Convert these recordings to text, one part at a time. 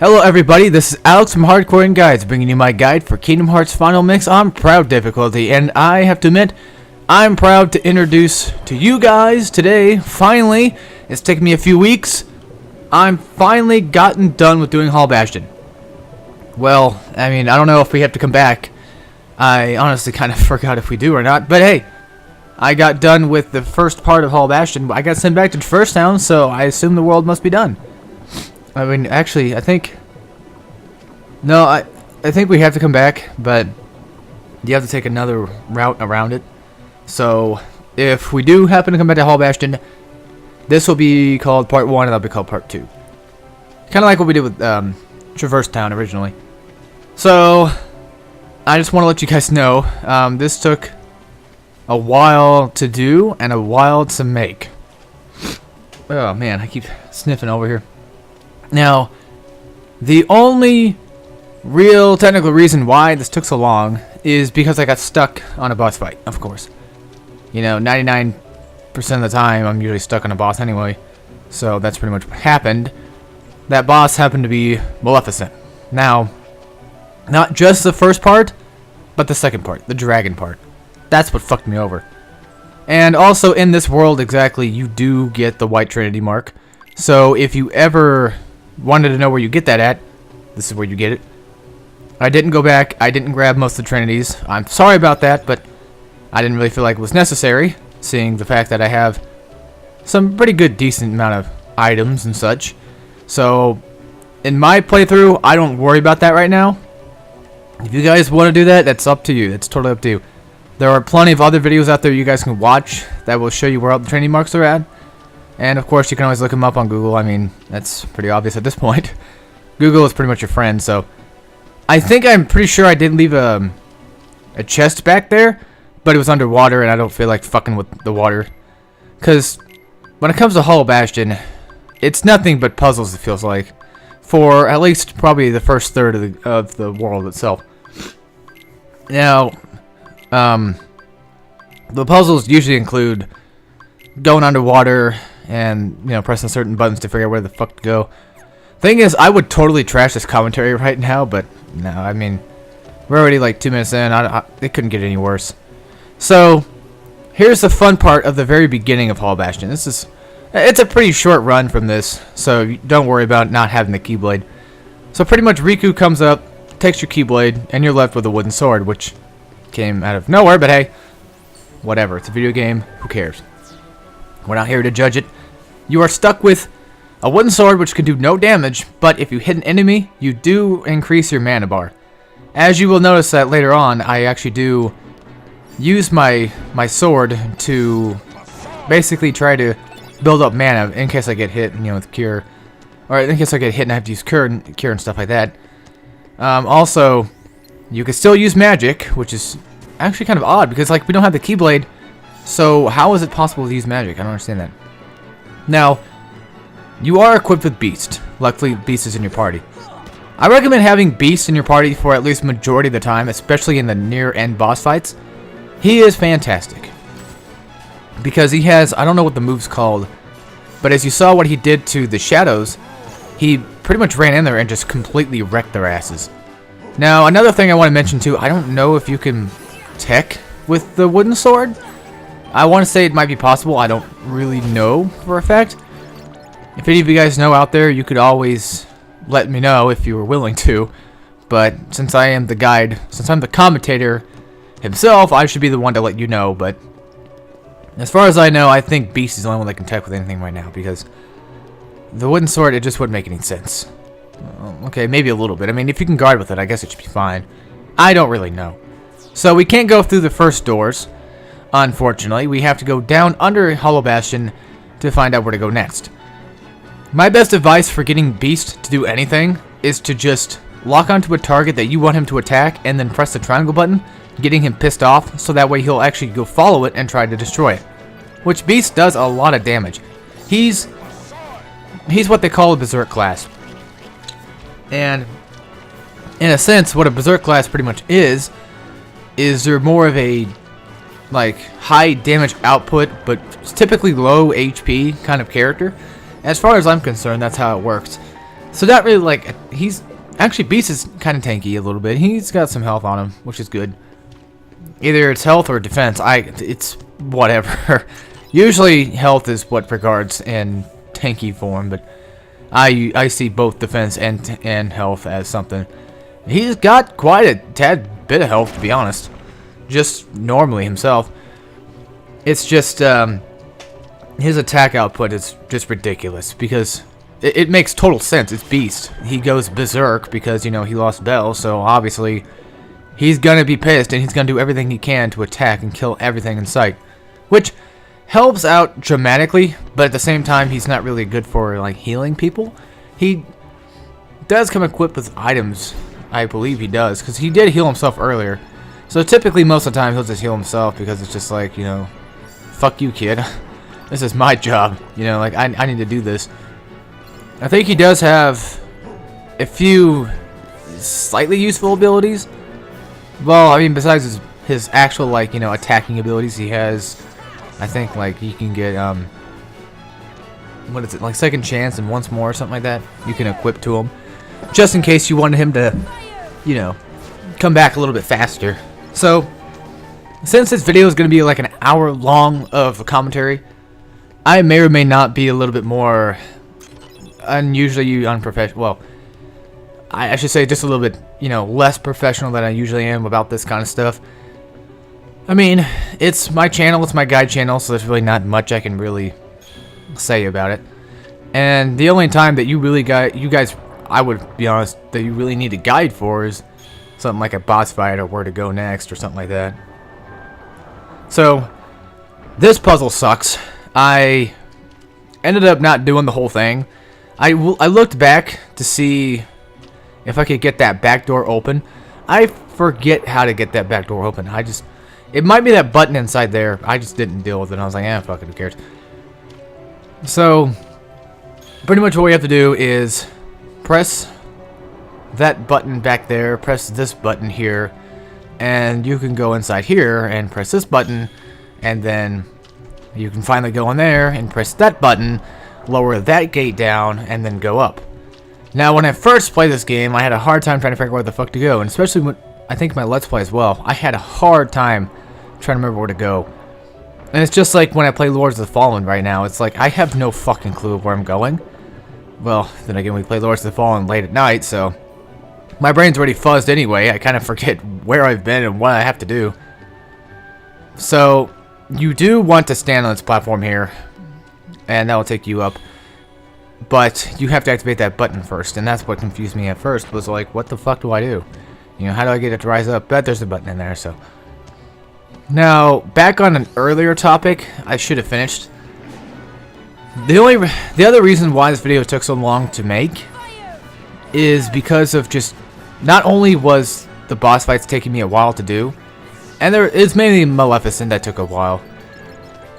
Hello everybody, this is Alex from Hardcorian Guides, bringing you my guide for Kingdom Hearts Final Mix on Proud difficulty, and I have to admit, I'm proud to introduce to you guys today, finally, it's taken me a few weeks, I'm finally gotten done with doing Bastion. Well, I mean, I don't know if we have to come back. I honestly kind of forgot if we do or not, but hey, I got done with the first part of Bastion. I got sent back to First Town, so I assume the world must be done. I mean, actually, I think... No, I think we have to come back, but you have to take another route around it. So, if we do happen to come back to Bastion, this will be called Part 1, and that'll be called Part 2. Kind of like what we did with Traverse Town originally. So, I just want to let you guys know, this took a while to do and a while to make. Oh man, I keep sniffing over here. Now, the only real technical reason why this took so long is because I got stuck on a boss fight, of course. You know, 99% of the time I'm usually stuck on a boss anyway, so that's pretty much what happened. That boss happened to be Maleficent. Now, not just the first part, but the second part, the dragon part. That's what fucked me over. And also in this world exactly, you do get the White Trinity mark. So if you ever wanted to know where you get that at, this is where you get it. I didn't go back. I didn't grab most of the Trinities. I'm sorry about that, but I didn't really feel like it was necessary, seeing the fact that I have some pretty good, decent amount of items and such. So in my playthrough, I don't worry about that right now. If you guys want to do that, that's up to you. That's totally up to you. There are plenty of other videos out there you guys can watch that will show you where all the Trinity marks are at. And of course, you can always look them up on Google. I mean, that's pretty obvious at this point. Google is pretty much your friend, so... I'm pretty sure I did leave a chest back there, but it was underwater, and I don't feel like fucking with the water. Because when it comes to Bastion, it's nothing but puzzles, it feels like. For at least probably the first third of the world itself. Now, the puzzles usually include going underwater and, you know, pressing certain buttons to figure out where the fuck to go. Thing is, I would totally trash this commentary right now, but no, I mean, we're already like 2 minutes in. It couldn't get any worse. So, here's the fun part of the very beginning of Bastion. It's a pretty short run from this, so don't worry about not having the Keyblade. So pretty much Riku comes up, takes your Keyblade, and you're left with a wooden sword, which came out of nowhere, but hey, whatever. It's a video game. Who cares? We're not here to judge it. You are stuck with a wooden sword which can do no damage, but if you hit an enemy, you do increase your mana bar. As you will notice that later on, I actually do use my sword to basically try to build up mana in case I get hit, you know, with cure, or in case I get hit and I have to use cure and stuff like that. Also, you can still use magic, which is actually kind of odd because like we don't have the Keyblade, so how is it possible to use magic? I don't understand that. Now, you are equipped with Beast. Luckily, Beast is in your party. I recommend having Beast in your party for at least majority of the time, especially in the near-end boss fights. He is fantastic. Because he has, I don't know what the move's called, but as you saw what he did to the Shadows, he pretty much ran in there and just completely wrecked their asses. Now, another thing I want to mention too, I don't know if you can tech with the wooden sword. I want to say it might be possible. I don't really know for a fact. If any of you guys know out there, you could always let me know if you were willing to. But since I am the guide, since I'm the commentator himself, I should be the one to let you know. But as far as I know, I think Beast is the only one that can tech with anything right now. Because the wooden sword, it just wouldn't make any sense. Okay, maybe a little bit. I mean, if you can guard with it, I guess it should be fine. I don't really know. So we can't go through the first doors. Unfortunately, we have to go down under Bastion to find out where to go next. My best advice for getting Beast to do anything is to just lock onto a target that you want him to attack and then press the triangle button, getting him pissed off so that way he'll actually go follow it and try to destroy it. Which Beast does a lot of damage. He's what they call a Berserk class. And in a sense, what a Berserk class pretty much is they're more of a like high damage output but typically low HP kind of character. As far as I'm concerned, that's how it works. So not really like he's actually Beast is kind of tanky a little bit. He's got some health on him, which is good. Either it's health or defense. It's whatever. Usually health is what regards in tanky form, but I see both defense and health as something. He's got quite a tad bit of health, to be honest. Just normally himself. It's just his attack output is just ridiculous because it makes total sense. It's Beast. He goes berserk because, you know, he lost Bell, so obviously he's gonna be pissed and he's gonna do everything he can to attack and kill everything in sight, which helps out dramatically, but at the same time he's not really good for like healing people. He does come equipped with items, I believe he does, because he did heal himself earlier. So typically most of the time he'll just heal himself because it's just like, you know, fuck you, kid. This is my job, you know, like I need to do this. I think he does have a few slightly useful abilities. Well, I mean, besides his actual, like, you know, attacking abilities, he has, I think, like, you can get, what is it, like, second chance and once more or something like that, you can equip to him, just in case you wanted him to, you know, come back a little bit faster. So, since this video is going to be like an hour long of a commentary, I may or may not be a little bit more unusually unprofessional. Well, I should say just a little bit, you know, less professional than I usually am about this kind of stuff. I mean, it's my channel, it's my guide channel, so there's really not much I can really say about it. And the only time that you guys, I would be honest, that you really need a guide for is something like a boss fight or where to go next or something like that. So, this puzzle sucks. I ended up not doing the whole thing. I looked back to see if I could get that back door open. I forget how to get that back door open. It might be that button inside there. I just didn't deal with it. I was like, fuck it, who cares? So, pretty much what we have to do is press that button back there, press this button here, and you can go inside here and press this button, and then you can finally go in there and press that button, lower that gate down, and then go up. Now, when I first played this game, I had a hard time trying to figure out where the fuck to go, and especially when, I think my Let's Play as well, I had a hard time trying to remember where to go. And it's just like when I play Lords of the Fallen right now, it's like I have no fucking clue where I'm going. Well, then again, we play Lords of the Fallen late at night, so my brain's already fuzzed anyway. I kind of forget where I've been and what I have to do. So, you do want to stand on this platform here, and that will take you up. But you have to activate that button first, and that's what confused me at first, was like, what the fuck do I do? You know, how do I get it to rise up? But there's a button in there, so. Now, back on an earlier topic, I should have finished. The other reason why this video took so long to make is because of just, not only was the boss fights taking me a while to do, and it's mainly Maleficent that took a while.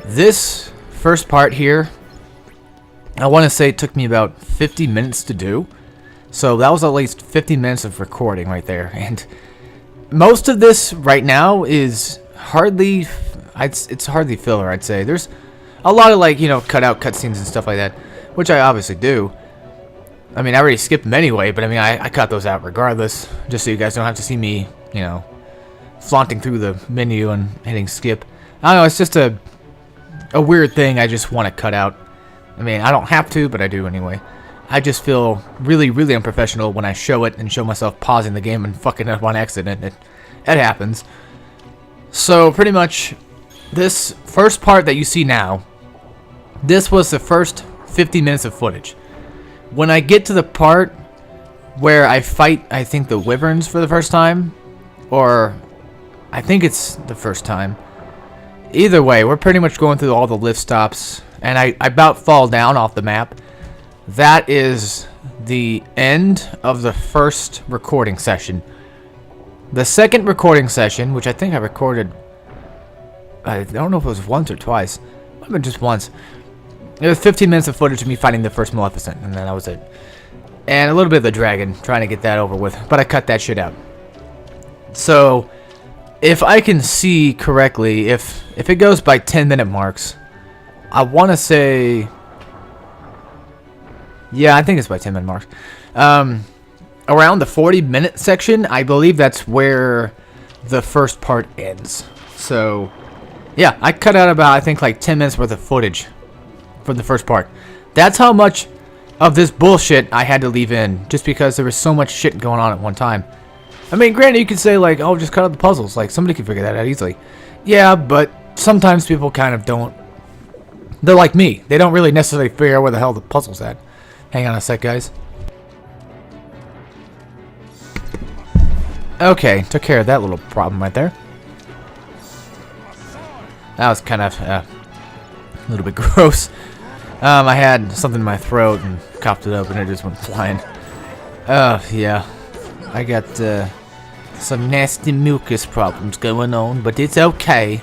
This first part here, I want to say it took me about 50 minutes to do. So that was at least 50 minutes of recording right there. And most of this right now is hardly, it's hardly filler, I'd say. There's a lot of, like, you know, cut out cutscenes and stuff like that, which I obviously do. I mean, I already skipped them anyway, but I mean, I cut those out regardless, just so you guys don't have to see me, you know, flaunting through the menu and hitting skip. I don't know, it's just a weird thing I just want to cut out. I mean, I don't have to, but I do anyway. I just feel really, really unprofessional when I show it and show myself pausing the game and fucking up on accident. It happens. So, pretty much, this first part that you see now, this was the first 50 minutes of footage. When I get to the part where I fight, I think, the wyverns for the first time, or I think it's the first time. Either way, we're pretty much going through all the lift stops, and I about fall down off the map. That is the end of the first recording session. The second recording session, which I think I recorded, I don't know if it was once or twice. It might have been just once. It was 15 minutes of footage of me fighting the first Maleficent, and then that was it. And a little bit of the dragon, trying to get that over with, but I cut that shit out. So, if I can see correctly, if it goes by 10-minute marks, I want to say, yeah, I think it's by 10-minute marks. Around the 40-minute section, I believe that's where the first part ends. So, yeah, I cut out about, I think, like 10 minutes worth of footage from the first part. That's how much of this bullshit I had to leave in, just because there was so much shit going on at one time. I mean, granted, you could say, like, oh, just cut out the puzzles. Like, somebody could figure that out easily. Yeah, but sometimes people kind of don't. They're like me. They don't really necessarily figure out where the hell the puzzle's at. Hang on a sec, guys. Okay, took care of that little problem right there. That was kind of a little bit gross. I had something in my throat and coughed it up and it just went flying. Yeah. I got some nasty mucus problems going on, but it's okay.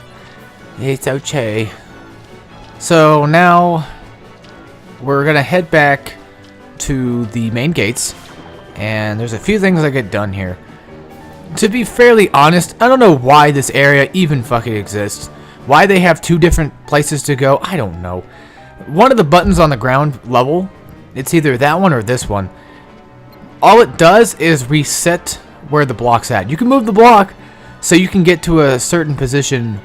It's okay. So now we're gonna head back to the main gates, and there's a few things I get done here. To be fairly honest, I don't know why this area even fucking exists. Why they have two different places to go, I don't know. One of the buttons on the ground level, it's either that one or this one. All it does is reset where the block's at. You can move the block so you can get to a certain position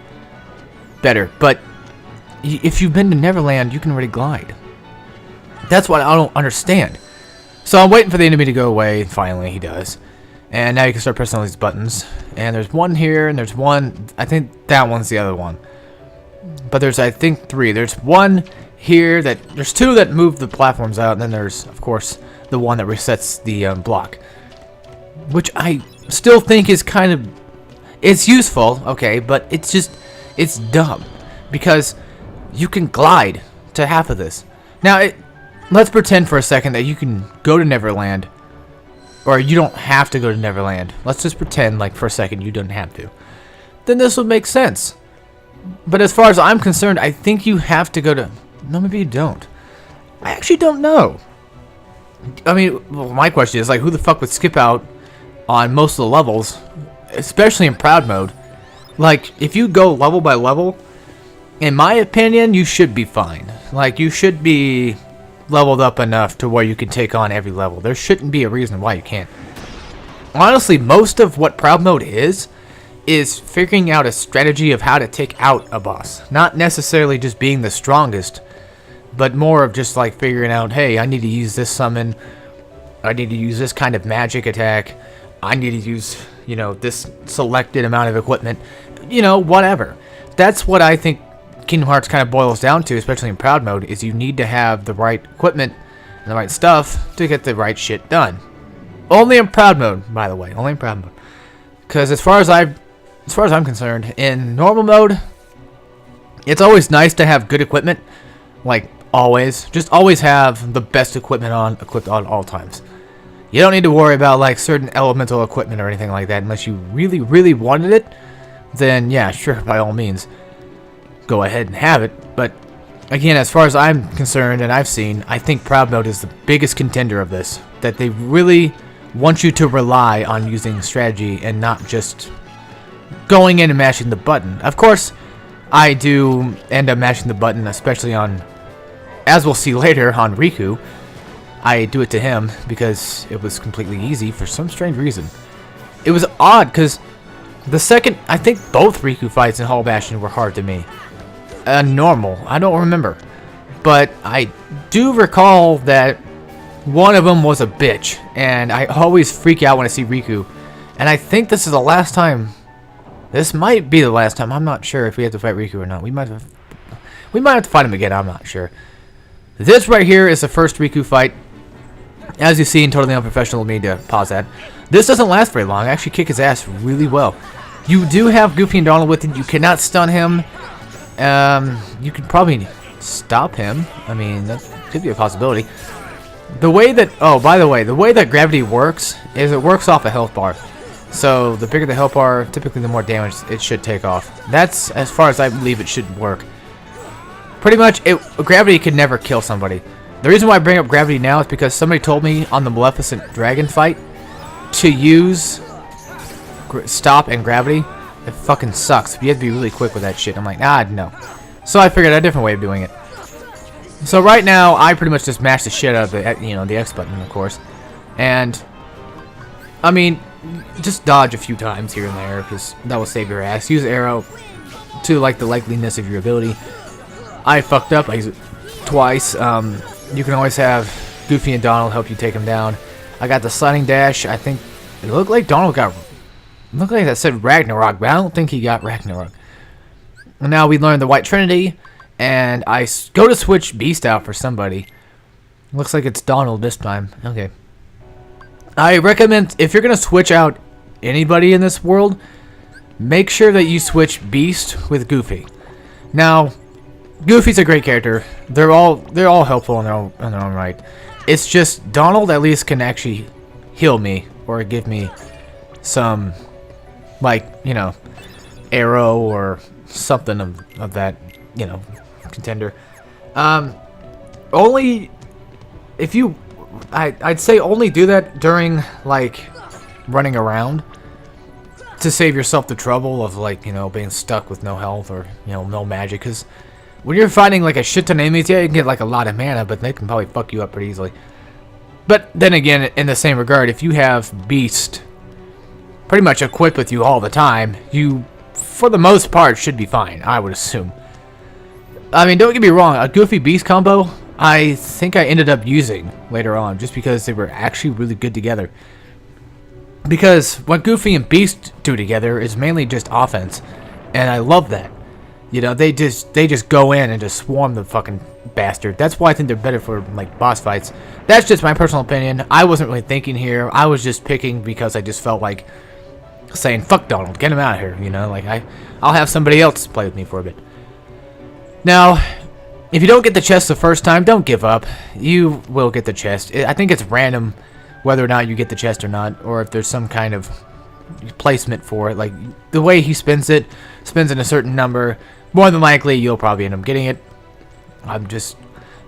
better, but if you've been to Neverland, you can already glide. That's what I don't understand. So I'm waiting for the enemy to go away. Finally, he does. And now you can start pressing all these buttons. And there's one here, and there's one. I think that one's the other one. But there's, I think, three. There's one here that. There's two that move the platforms out, and then there's, of course, the one that resets the block. Which I still think is kind of. It's useful, okay, but it's just. It's dumb. Because you can glide to half of this. Now, let's pretend for a second that you can go to Neverland. Or you don't have to go to Neverland. Let's just pretend, like, for a second you don't have to. Then this would make sense. But as far as I'm concerned, I think you have to go to... No, maybe you don't. I actually don't know. I mean, well, my question is, like, who the fuck would skip out on most of the levels? Especially in Proud Mode. Like, if you go level by level, in my opinion, you should be fine. Like, you should be leveled up enough to where you can take on every level. There shouldn't be a reason why you can't. Honestly, most of what Proud Mode is figuring out a strategy of how to take out a boss. Not necessarily just being the strongest, but more of just like figuring out, hey, I need to use this summon. I need to use this kind of magic attack. I need to use, you know, this selected amount of equipment. You know, whatever. That's what I think Kingdom Hearts kind of boils down to, especially in Proud Mode, is you need to have the right equipment and the right stuff to get the right shit done. Only in Proud Mode, by the way. Only in Proud Mode. Because as far as I'm concerned, in normal mode, it's always nice to have good equipment. Like, always. Just always have the best equipment equipped on all times. You don't need to worry about, like, certain elemental equipment or anything like that unless you really, really wanted it. Then, yeah, sure, by all means, go ahead and have it. But, again, as far as I'm concerned and I've seen, I think Proud Mode is the biggest contender of this. That they really want you to rely on using strategy and not just going in and mashing the button. Of course, I do end up mashing the button, especially on, as we'll see later, on Riku. I do it to him because it was completely easy for some strange reason. It was odd because the second, I think both Riku fights in Hall Bastion were hard to me. Normal, I don't remember. But I do recall that one of them was a bitch. And I always freak out when I see Riku. And I think this is the last time. This might be the last time. I'm not sure if we have to fight Riku or not. We might have to fight him again. I'm not sure. This right here is the first Riku fight. As you've seen, totally unprofessional of me to pause that. This doesn't last very long. I actually kick his ass really well. You do have Goofy and Donald with it. You cannot stun him. You could probably stop him. I mean, that could be a possibility. The way that... Oh, by the way, the way that gravity works is it works off a health bar. So, the bigger the health bar, typically the more damage it should take off. That's as far as I believe it should work. Pretty much, gravity could never kill somebody. The reason why I bring up gravity now is because somebody told me on the Maleficent Dragon fight to use stop and gravity. It fucking sucks. You have to be really quick with that shit. I'm like, no. So I figured out a different way of doing it. So right now, I pretty much just mash the shit out of the, the X button, of course. And, I mean, just dodge a few times here and there, because that will save your ass. Use arrow to, like, the likeliness of your ability. I fucked up. I used it twice. You can always have Goofy and Donald help you take him down. I got the sliding dash. I think it looked like Donald got... It looked like that said Ragnarok, but I don't think he got Ragnarok. And now we learned the White Trinity, and I go to switch Beast out for somebody. Looks like it's Donald this time. Okay. I recommend, if you're going to switch out anybody in this world, make sure that you switch Beast with Goofy. Now, Goofy's a great character. They're all helpful in their own right. It's just Donald at least can actually heal me or give me some, like, you know, arrow or something of that, you know, contender. Only if you, I'd say only do that during, like, running around to save yourself the trouble of, like, you know, being stuck with no health or, you know, no magic. Because when you're fighting, like, a shit ton of enemies, yeah, you can get, like, a lot of mana, but they can probably fuck you up pretty easily. But then again, in the same regard, if you have Beast pretty much equipped with you all the time, you, for the most part, should be fine, I would assume. I mean, don't get me wrong, a Goofy Beast combo, I think I ended up using later on, just because they were actually really good together. Because what Goofy and Beast do together is mainly just offense, and I love that. You know, they just go in and just swarm the fucking bastard. That's why I think they're better for, like, boss fights. That's just my personal opinion. I wasn't really thinking here. I was just picking because I just felt like saying, fuck Donald, get him out of here, you know? Like, I'll have somebody else play with me for a bit. Now, if you don't get the chest the first time, don't give up. You will get the chest. I think it's random whether or not you get the chest or not, or if there's some kind of placement for it. Like, the way he spins in a certain number, more than likely you'll probably end up getting it. I'm just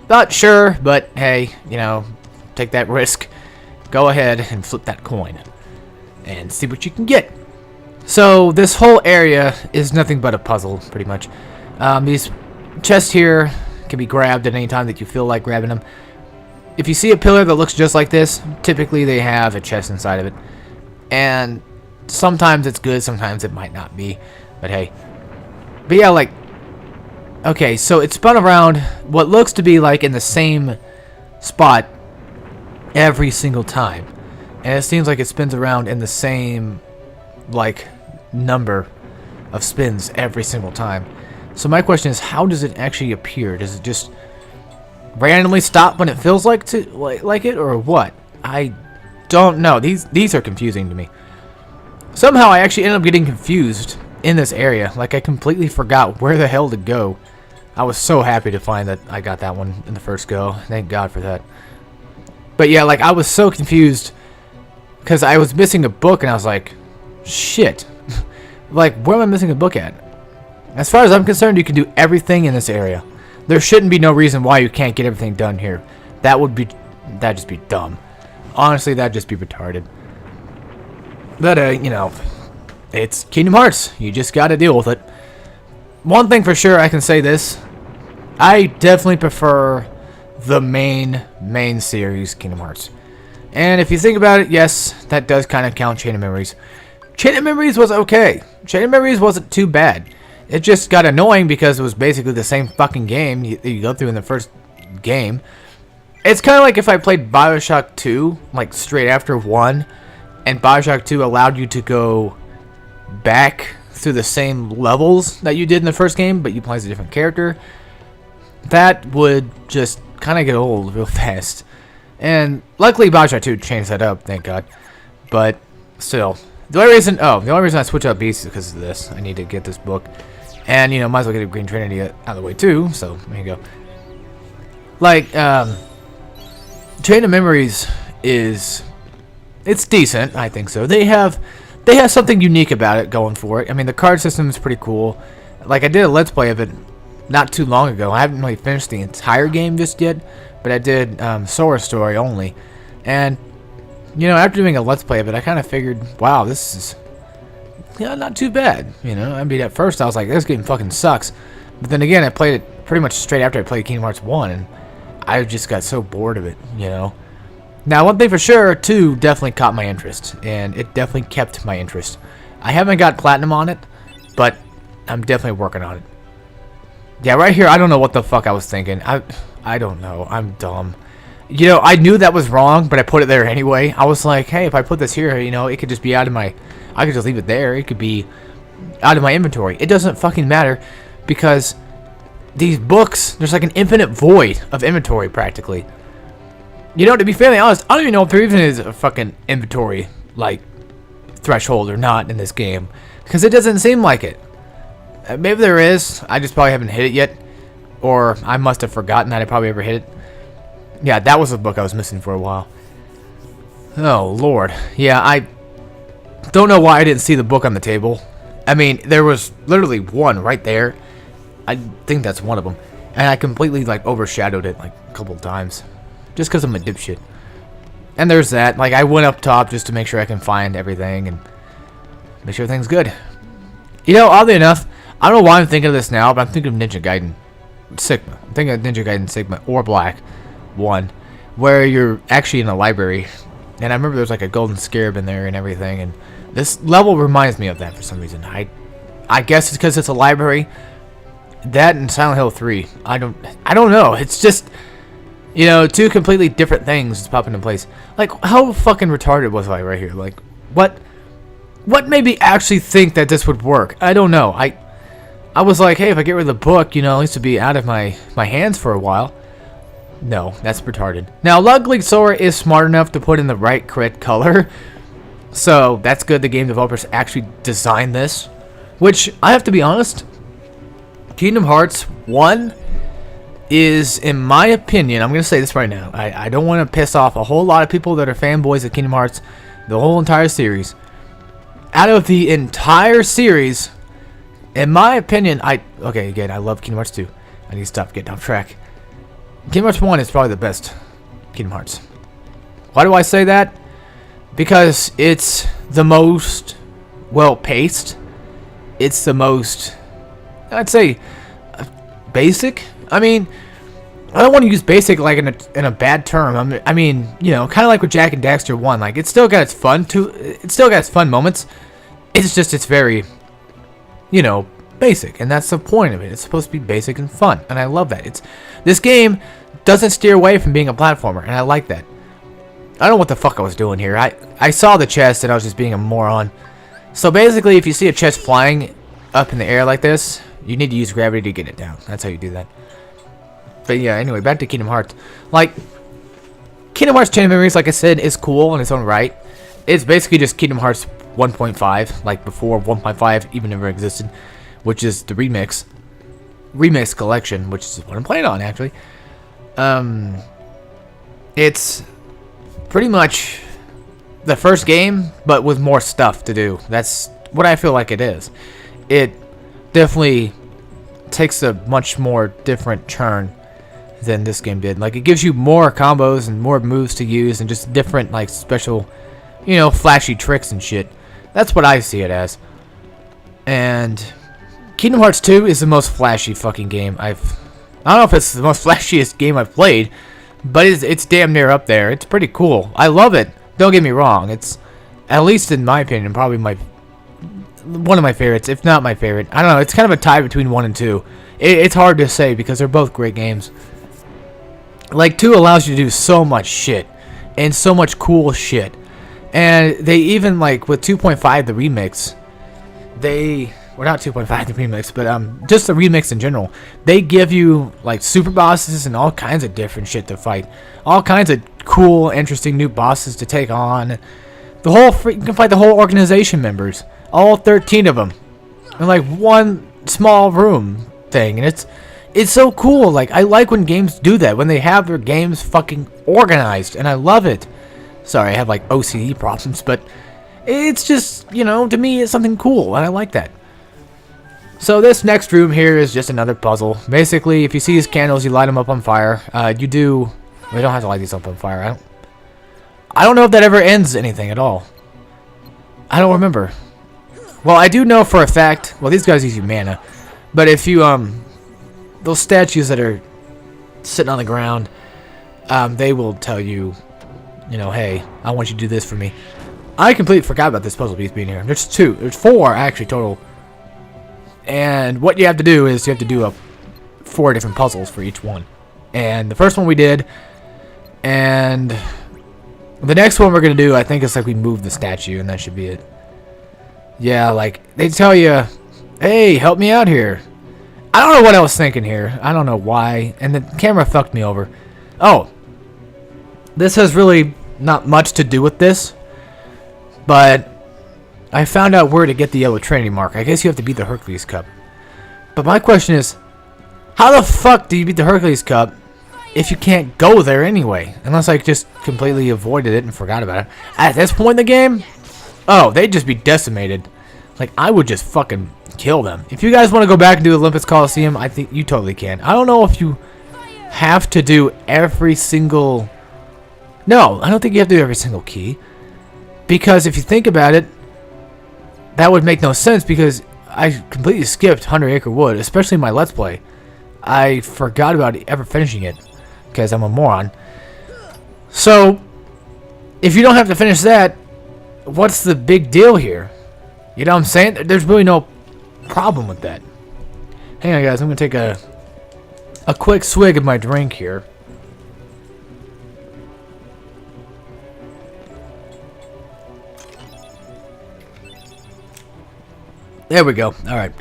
not sure, but hey, you know, take that risk. Go ahead and flip that coin and see what you can get. So this whole area is nothing but a puzzle, pretty much. These chests here can be grabbed at any time that you feel like grabbing them. If you see a pillar that looks just like this, typically they have a chest inside of it. And sometimes it's good, sometimes it might not be. But hey. But yeah, like, okay, so it's spun around what looks to be like in the same spot every single time. And it seems like it spins around in the same, like, number of spins every single time. So my question is, how does it actually appear? Does it just randomly stop when it feels like it, or what? I don't know. These are confusing to me. Somehow I actually ended up getting confused in this area. Like, I completely forgot where the hell to go. I was so happy to find that I got that one in the first go. Thank God for that. But yeah, like, I was so confused because I was missing a book, and I was like, shit. Like, where am I missing a book at? As far as I'm concerned, you can do everything in this area. There shouldn't be no reason why you can't get everything done here. That'd just be dumb. Honestly, that'd just be retarded. But, you know, it's Kingdom Hearts. You just gotta deal with it. One thing for sure, I can say this. I definitely prefer the main series, Kingdom Hearts. And if you think about it, yes, that does kind of count Chain of Memories. Chain of Memories was okay. Chain of Memories wasn't too bad. It just got annoying because it was basically the same fucking game you go through in the first game. It's kind of like if I played Bioshock 2, like straight after 1, and Bioshock 2 allowed you to go back through the same levels that you did in the first game, but you play as a different character. That would just kind of get old real fast. And luckily Bioshock 2 changed that up, thank God. But still, the only reason I switch out Beast is because of this. I need to get this book. And, you know, might as well get a Green Trinity out of the way too, so there you go. Like, Chain of Memories it's decent, I think so. They have something unique about it going for it. I mean, the card system is pretty cool. Like, I did a Let's Play of it not too long ago. I haven't really finished the entire game just yet, but I did Sora Story only. And, you know, after doing a Let's Play of it, I kind of figured, wow, this is, yeah, not too bad. You know, I mean, at first I was like, this game fucking sucks. But then again, I played it pretty much straight after I played Kingdom Hearts 1, and I just got so bored of it, you know. Now, one thing for sure, 2 definitely caught my interest, and it definitely kept my interest. I haven't got platinum on it, but I'm definitely working on it. Yeah, right here, I don't know what the fuck I was thinking. I don't know. I'm dumb. You know, I knew that was wrong, but I put it there anyway. I was like, hey, if I put this here, you know, it could just be out of my... I could just leave it there. It could be out of my inventory. It doesn't fucking matter, because these books, there's like an infinite void of inventory, practically. You know, to be fairly honest, I don't even know if there even is a fucking inventory, like, threshold or not in this game. Because it doesn't seem like it. Maybe there is. I just probably haven't hit it yet. Or I must have forgotten that I probably ever hit it. Yeah, that was a book I was missing for a while. Oh, Lord. Yeah, I don't know why I didn't see the book on the table. I mean, there was literally one right there. I think that's one of them. And I completely, like, overshadowed it, like, a couple of times. Just because I'm a dipshit. And there's that. Like, I went up top just to make sure I can find everything and make sure everything's good. You know, oddly enough, I don't know why I'm thinking of this now, but I'm thinking of Ninja Gaiden Sigma. I'm thinking of Ninja Gaiden Sigma or Black 1, where you're actually in a library. And I remember there's like a golden scarab in there and everything. And this level reminds me of that for some reason. I guess it's because it's a library. That and Silent Hill 3. I don't know. It's just... You know, 2 completely different things just pop into place. Like, how fucking retarded was I right here? Like, what made me actually think that this would work? I don't know. I was like, hey, if I get rid of the book, you know, at least it'd be out of my hands for a while. No, that's retarded. Now, luckily, Sora is smart enough to put in the right crit color. So, that's good. The game developers actually designed this. Which, I have to be honest, Kingdom Hearts 1... is, in my opinion, I'm going to say this right now. I don't want to piss off a whole lot of people that are fanboys of Kingdom Hearts, the whole entire series. Out of the entire series, in my opinion, okay, again, I love Kingdom Hearts 2. I need to stop getting off track. Kingdom Hearts 1 is probably the best Kingdom Hearts. Why do I say that? Because it's the most well-paced. It's the most, I'd say, basic. I mean, I don't want to use basic like in a bad term. I mean, you know, kind of like with Jak and Daxter 1. Like, it's still got its fun it's still got its fun moments. It's just it's very, you know, basic, and that's the point of it. It's supposed to be basic and fun, and I love that. This game doesn't steer away from being a platformer, and I like that. I don't know what the fuck I was doing here. I saw the chest, and I was just being a moron. So basically, if you see a chest flying up in the air like this, you need to use gravity to get it down. That's how you do that. But yeah, anyway, back to Kingdom Hearts. Like, Kingdom Hearts Chain of Memories, like I said, is cool in its own right. It's basically just Kingdom Hearts 1.5, like before 1.5 even ever existed, which is the remix collection, which is what I'm playing on, actually. It's pretty much the first game, but with more stuff to do. That's what I feel like it is. It definitely takes a much more different turn than this game did. Like, it gives you more combos and more moves to use and just different, like, special, you know, flashy tricks and shit. That's what I see it as. And Kingdom Hearts 2 is the most flashy fucking game I don't know if it's the most flashiest game I've played, but it's damn near up there. It's pretty cool. I love it. Don't get me wrong. It's, at least in my opinion, probably one of my favorites, if not my favorite. I don't know. It's kind of a tie between 1 and 2. It's hard to say because they're both great games. Like, 2 allows you to do so much shit and so much cool shit. And they even, like, with 2.5, the remix, well, not 2.5, the remix, but just the remix in general, they give you, like, super bosses and all kinds of different shit to fight. All kinds of cool, interesting new bosses to take on. You can fight the whole organization members. All 13 of them. In, like, one small room thing. And it's so cool. Like, I like when games do that. When they have their games fucking organized. And I love it. Sorry, I have, like, OCD problems. But it's just, you know, to me, it's something cool. And I like that. So this next room here is just another puzzle. Basically, if you see these candles, you light them up on fire. We don't have to light these up on fire. I don't know if that ever ends anything at all. I don't remember. Well, I do know for a fact. Well, these guys use you mana. But if you, those statues that are sitting on the ground, they will tell you You know, hey, I want you to do this for me. I completely forgot about this puzzle piece being here. There's 2. There's 4 actually total. And what you have to do is you have to do 4 different puzzles for each one. And the first one we did, and the next one we're gonna do, I think it's like we move the statue, and that should be it. Yeah, like they tell you, hey, help me out here. I don't know what I was thinking here. I don't know why, and the camera fucked me over. Oh, this has really not much to do with this, but I found out where to get the yellow Trinity mark. I guess you have to beat the Hercules Cup. But my question is, how the fuck do you beat the Hercules Cup if you can't go there anyway? Unless I just completely avoided it and forgot about it. At this point in the game, oh, they'd just be decimated. Like, I would just fucking kill them. If you guys want to go back and do Olympus Coliseum, I think you totally can. I don't know if you have to do every single... No, I don't think you have to do every single key. Because if you think about it, that would make no sense, because I completely skipped 100 Acre Wood, especially in my Let's Play. I forgot about ever finishing it, because I'm a moron. So, if you don't have to finish that, what's the big deal here? You know what I'm saying? There's really no problem with that. Hang on, guys. I'm going to take a quick swig of my drink here. There we go. All right.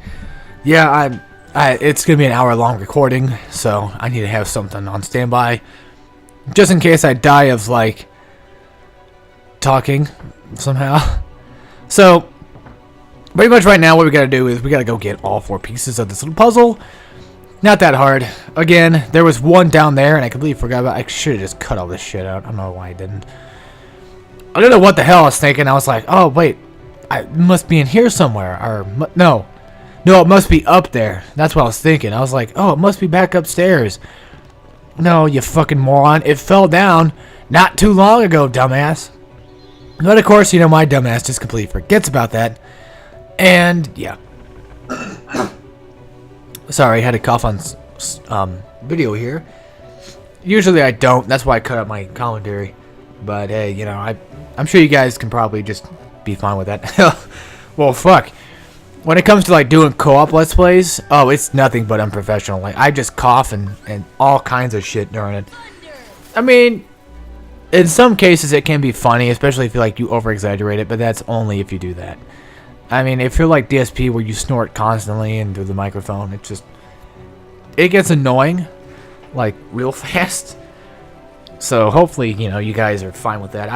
Yeah, it's going to be an hour-long recording, so I need to have something on standby. Just in case I die of, like, talking somehow. So, pretty much right now what we got to do is we got to go get all 4 pieces of this little puzzle. Not that hard. Again, there was one down there, and I completely forgot about it. I should have just cut all this shit out. I don't know why I didn't. I don't know what the hell I was thinking. I was like, oh, wait. I must be in here somewhere. Or, no, it must be up there. That's what I was thinking. I was like, oh, it must be back upstairs. No, you fucking moron. It fell down not too long ago, dumbass. But, of course, you know, my dumbass just completely forgets about that. And, yeah. Sorry, I had to cough on video here. Usually I don't. That's why I cut out my commentary. But, hey, you know, I'm sure you guys can probably just be fine with that. Well, fuck. When it comes to, like, doing co-op Let's Plays, oh, it's nothing but unprofessional. Like, I just cough and all kinds of shit during it. I mean, in some cases it can be funny, especially if you over-exaggerate it, but that's only if you do that. I mean, if you're like DSP where you snort constantly and through the microphone, it gets annoying, like, real fast. So, hopefully, you know, you guys are fine with that.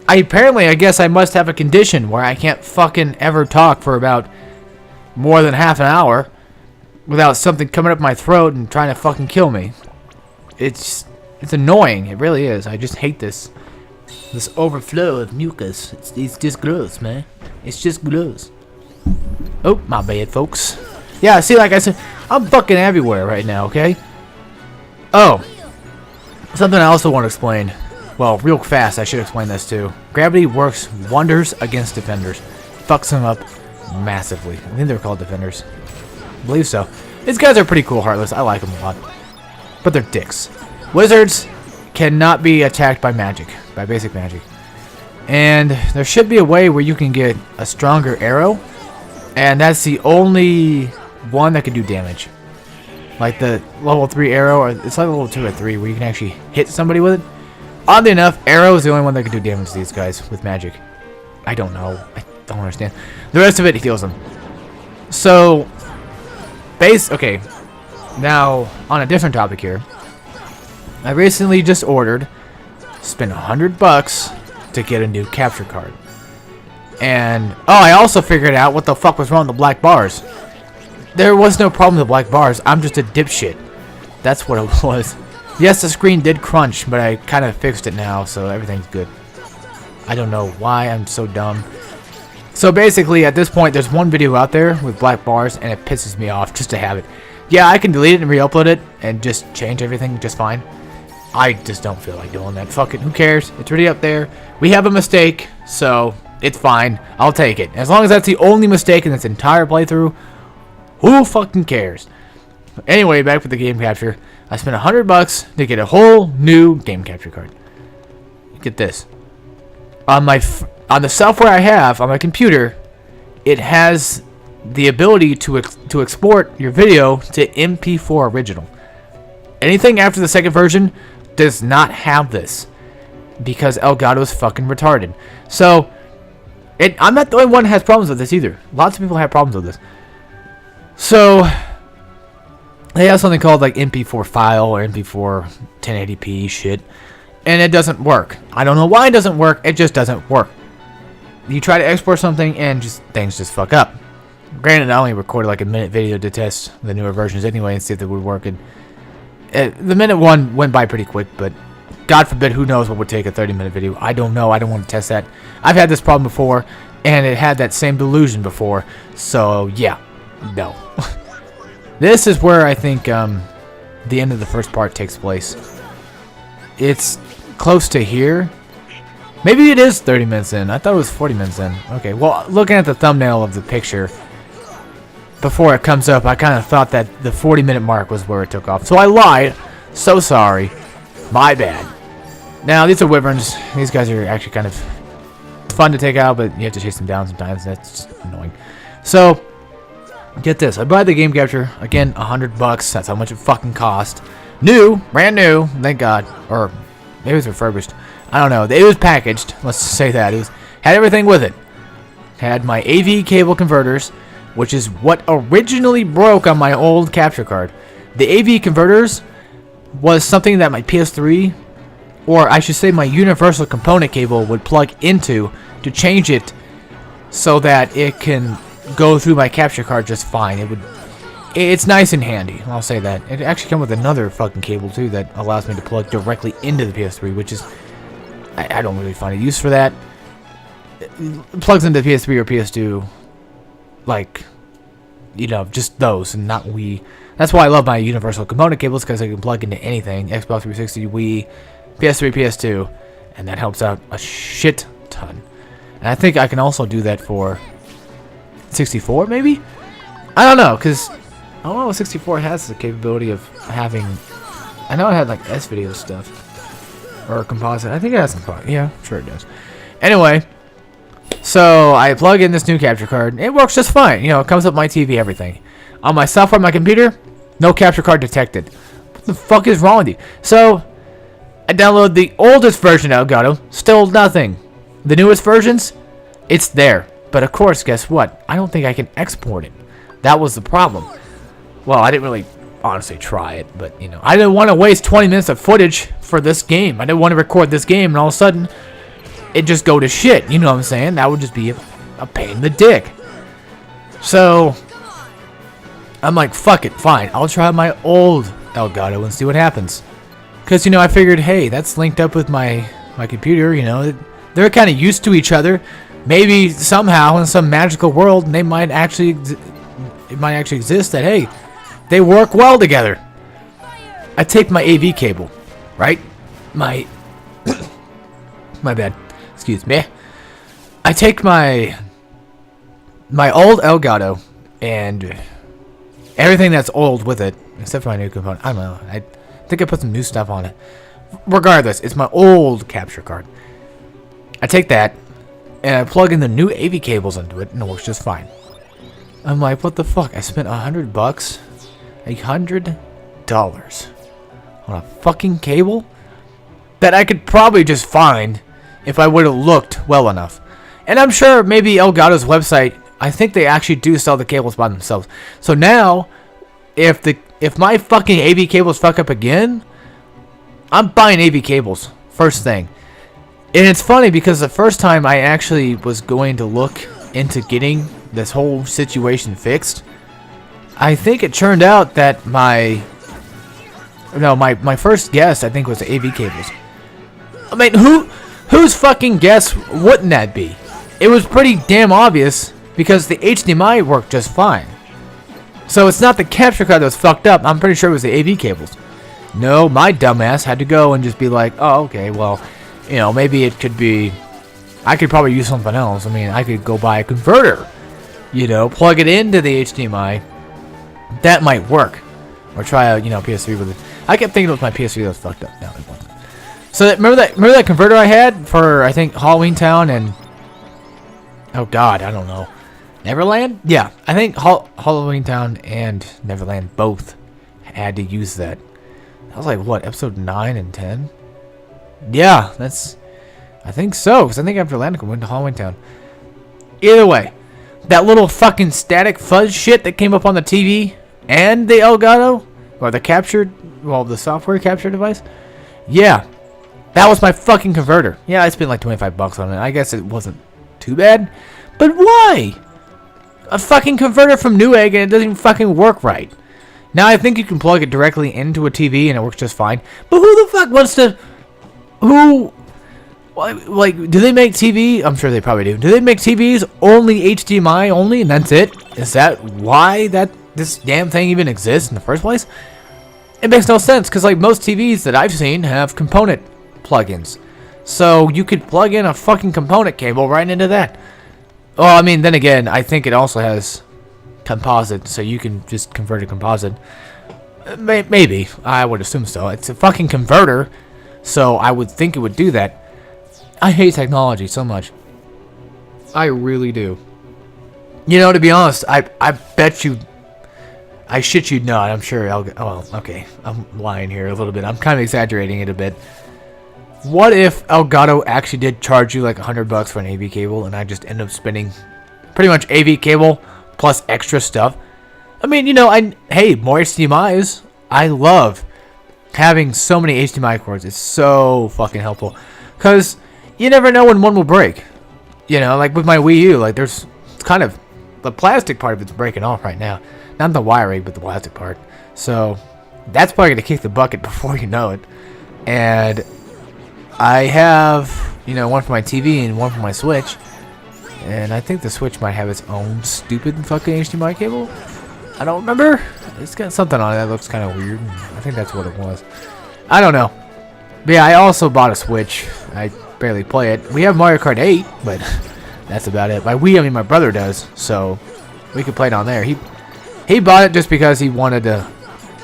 I apparently, I guess I must have a condition where I can't fucking ever talk for about more than half an hour without something coming up my throat and trying to fucking kill me. It's annoying. It really is. I just hate this overflow of mucus. It's just gross, man. It's just gross. Oh, my bad, folks. Yeah, see, like I said, I'm fucking everywhere right now, okay? Oh, something I also want to explain. Well, real fast, I should explain this too. Gravity works wonders against defenders. Fucks them up massively. I think they're called defenders. I believe so. These guys are pretty cool, Heartless. I like them a lot. But they're dicks. Wizards cannot be attacked by magic. By basic magic. And there should be a way where you can get a stronger arrow. And that's the only one that can do damage. Like the level 3 arrow, or it's like level 2 or 3 where you can actually hit somebody with it. Oddly enough, arrow is the only one that can do damage to these guys with magic. I don't know. I don't understand. The rest of it, he heals them. So, okay. Now, on a different topic here. I recently just spent $100 to get a new capture card. And, oh, I also figured out what the fuck was wrong with the black bars. There was no problem with the black bars. I'm just a dipshit. That's what it was. Yes, the screen did crunch, but I kind of fixed it now, so everything's good. I don't know why I'm so dumb. So basically, at this point, there's one video out there with black bars, and it pisses me off just to have it. Yeah, I can delete it and re-upload it, and just change everything just fine. I just don't feel like doing that. Fuck it, who cares? It's already up there. We have a mistake, so it's fine. I'll take it. As long as that's the only mistake in this entire playthrough, who fucking cares? Anyway, back with the game capture. I spent $100 to get a whole new game capture card. get this. On the software I have on my computer, it has the ability to export your video to MP4 original. Anything after the second version does not have this because Elgato is fucking retarded. So, I'm not the only one that has problems with this either. Lots of people have problems with this. So, they have something called like MP4 file or MP4 1080p shit, and it doesn't work. I don't know why it doesn't work. It just doesn't work. You try to export something and things just fuck up. Granted, I only recorded like a minute video to test the newer versions anyway and see if they would work. And the minute one went by pretty quick, but God forbid, who knows what would take a 30-minute video. I don't know. I don't want to test that. I've had this problem before, and it had that same delusion before. So yeah, no. This is where I think the end of the first part takes place. It's close to here. Maybe it is 30 minutes in. I thought it was 40 minutes in. Okay, well, looking at the thumbnail of the picture, before it comes up, I kind of thought that the 40-minute mark was where it took off. So I lied. So sorry. My bad. Now, these are wyverns. These guys are actually kind of fun to take out, but you have to chase them down sometimes. That's just annoying. So, get this. I buy the game capture. Again, $100. That's how much it fucking cost. New. Brand new. Thank God. Or maybe it was refurbished. I don't know. It was packaged. Let's say that. It had everything with it. Had my AV cable converters, which is what originally broke on my old capture card. The AV converters was something that my PS3, or I should say my universal component cable, would plug into to change it so that it can go through my capture card just fine. It's nice and handy, I'll say that. It actually comes with another fucking cable too that allows me to plug directly into the PS3, which is, I don't really find a use for that. It plugs into PS3 or PS2, like, you know, just those and not Wii. That's why I love my universal component cables, because I can plug into anything. Xbox 360, Wii, PS3, PS2, and that helps out a shit ton. And I think I can also do that for 64, maybe? I don't know, because I don't know if 64 has the capability of having... I know it had, like, S-video stuff. Or composite. I think it has composite. Yeah, sure it does. Anyway, so I plug in this new capture card. It works just fine. You know, it comes up my TV, everything. On my software, my computer, no capture card detected. What the fuck is wrong with you? So, I download the oldest version of Elgato. Still nothing. The newest versions, it's there. But of course, guess what? I don't think I can export it. That was the problem. Well, I didn't really honestly try it, but you know, I didn't want to waste 20 minutes of footage for this game. I didn't want to record this game and all of a sudden it just go to shit. You know what I'm saying? That would just be a pain in the dick. So I'm like, fuck it, fine. I'll try my old Elgato and see what happens. Because, you know, I figured, hey, that's linked up with my computer, you know. They're kind of used to each other. Maybe somehow in some magical world it might actually exist that, hey, they work well together. I take my AV cable, right? My bad. Excuse me. I take my old Elgato and everything that's old with it, except for my new component. I don't know. I think I put some new stuff on it. Regardless, it's my old capture card. I take that and I plug in the new AV cables into it, and it works just fine. I'm like, what the fuck? I spent $100, $100 on a fucking cable that I could probably just find if I would have looked well enough. And I'm sure maybe Elgato's website, I think they actually do sell the cables by themselves. So now, if my fucking AV cables fuck up again, I'm buying AV cables first thing. And it's funny because the first time I actually was going to look into getting this whole situation fixed, I think it turned out that my first guess, I think, was the AV cables. I mean, whose fucking guess wouldn't that be? It was pretty damn obvious because the HDMI worked just fine. So it's not the capture card that was fucked up. I'm pretty sure it was the AV cables. No, my dumbass had to go and just be like, oh, okay, well, you know, maybe it could be, I could probably use something else. I mean, I could go buy a converter, you know, plug it into the HDMI. That might work. Or try out, you know, PS3 with it. I kept thinking it was my PS3 that was fucked up. No, it wasn't. So remember that converter I had for, I think, Halloween Town and, oh god, I don't know, Neverland? Yeah, I think Halloween Town and Neverland both had to use that. That was like, what, episode 9 and 10? Yeah, I think so, because I think after Atlantic we went to Halloween Town. Either way, that little fucking static fuzz shit that came up on the TV and the Elgato, or the software capture device, yeah, that was my fucking converter. Yeah, I spent like $25 on it. I guess it wasn't too bad, but why? A fucking converter from Newegg and it doesn't even fucking work right. Now I think you can plug it directly into a TV and it works just fine, but who the fuck wants to... Like, do they make TV? I'm sure they probably do. Do they make TVs only HDMI only and that's it? Is that why this damn thing even exists in the first place? It makes no sense, because like most TVs that I've seen have component plugins. So you could plug in a fucking component cable right into that. Well, I mean, then again, I think it also has composite, so you can just convert to composite. Maybe. I would assume so. It's a fucking converter, so I would think it would do that. I hate technology so much. I really do. You know, to be honest, I bet you... I shit you not, I'm sure okay, I'm lying here a little bit. I'm kind of exaggerating it a bit. What if Elgato actually did charge you like $100 for an AV cable, and I just end up spending pretty much AV cable plus extra stuff? I mean, you know, hey, more HDMIs. I love having so many HDMI cords. It's so fucking helpful, because you never know when one will break. You know, like with my Wii U, like it's kind of the plastic part of it's breaking off right now. Not the wiring, but the plastic part. So that's probably going to kick the bucket before you know it. And I have, you know, one for my TV and one for my Switch. And I think the Switch might have its own stupid fucking HDMI cable. I don't remember. It's got something on it that looks kind of weird. I think that's what it was. I don't know. But yeah, I also bought a Switch. I barely play it. We have Mario Kart 8, but that's about it. By we, I mean my brother does. So we could play it on there. He bought it just because he wanted to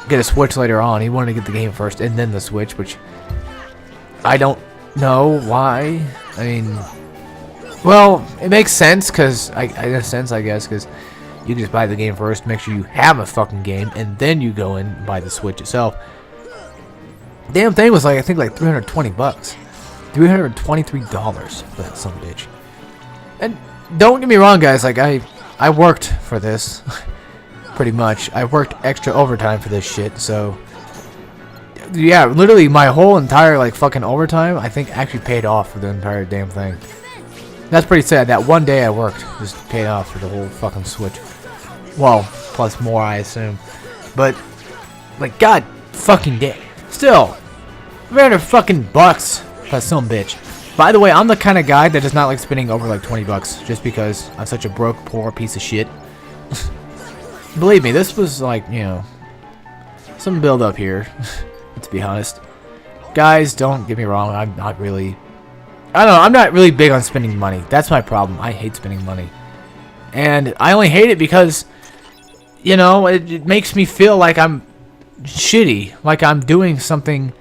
get a Switch later on. He wanted to get the game first and then the Switch, which I don't know why. I mean, well, it makes sense because, in a sense, I guess, because you can just buy the game first, make sure you have a fucking game, and then you go in and buy the Switch itself. Damn thing was like, I think like $320. $323 for that son of a bitch. And don't get me wrong, guys, like I worked for this. Pretty much. I worked extra overtime for this shit, so yeah, literally my whole entire like fucking overtime I think actually paid off for the entire damn thing. That's pretty sad. That one day I worked just paid off for the whole fucking Switch. Well, plus more I assume. But like god fucking day. Still, $300 fucking bucks for some bitch. By the way, I'm the kind of guy that does not like spending over like $20 just because I'm such a broke, poor piece of shit. Believe me, this was like, you know, some build up here, to be honest. Guys, don't get me wrong, I'm not really, I don't know, I'm not really big on spending money. That's my problem. I hate spending money. And I only hate it because, you know, it makes me feel like I'm shitty, like I'm doing something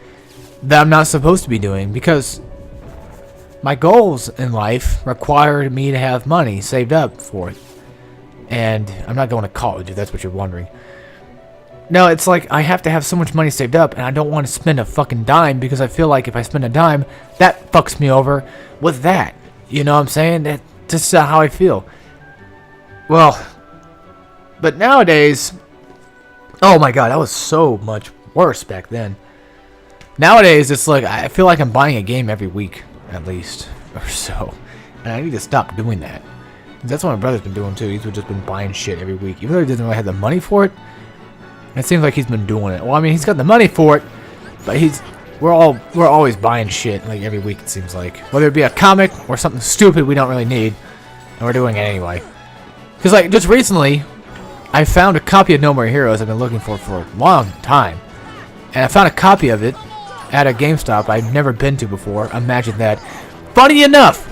that I'm not supposed to be doing, because my goals in life require me to have money saved up for it. And I'm not going to college, if that's what you're wondering. No, it's like I have to have so much money saved up, and I don't want to spend a fucking dime, because I feel like if I spend a dime, that fucks me over with that. You know what I'm saying? That's just how I feel. Well, but nowadays, oh my god, that was so much worse back then. Nowadays, it's like I feel like I'm buying a game every week, at least, or so. And I need to stop doing that. That's what my brother's been doing too. He's just been buying shit every week. Even though he doesn't really have the money for it, it seems like he's been doing it. Well, I mean, he's got the money for it, but we're always buying shit like every week, it seems like. Whether it be a comic or something stupid we don't really need, and we're doing it anyway. Because like just recently, I found a copy of No More Heroes I've been looking for a long time, and I found a copy of it at a GameStop I'd never been to before. Imagine that. Funny enough,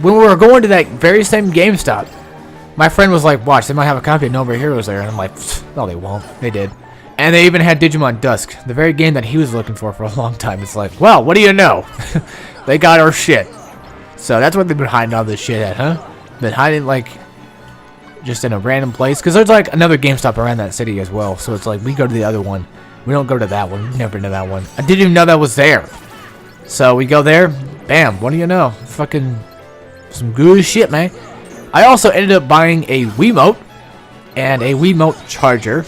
when we were going to that very same GameStop, my friend was like, watch, they might have a copy of No More Heroes there. And I'm like, no, they won't. They did. And they even had Digimon Dusk, the very game that he was looking for a long time. It's like, well, what do you know? They got our shit. So that's what they've been hiding all this shit at, huh? Been hiding, like, just in a random place. Because there's, like, another GameStop around that city as well. So it's like, we go to the other one. We don't go to that one. We never been to that one. I didn't even know that was there. So we go there. Bam. What do you know? Fucking some good shit, man. I also ended up buying a Wiimote. And a Wiimote charger.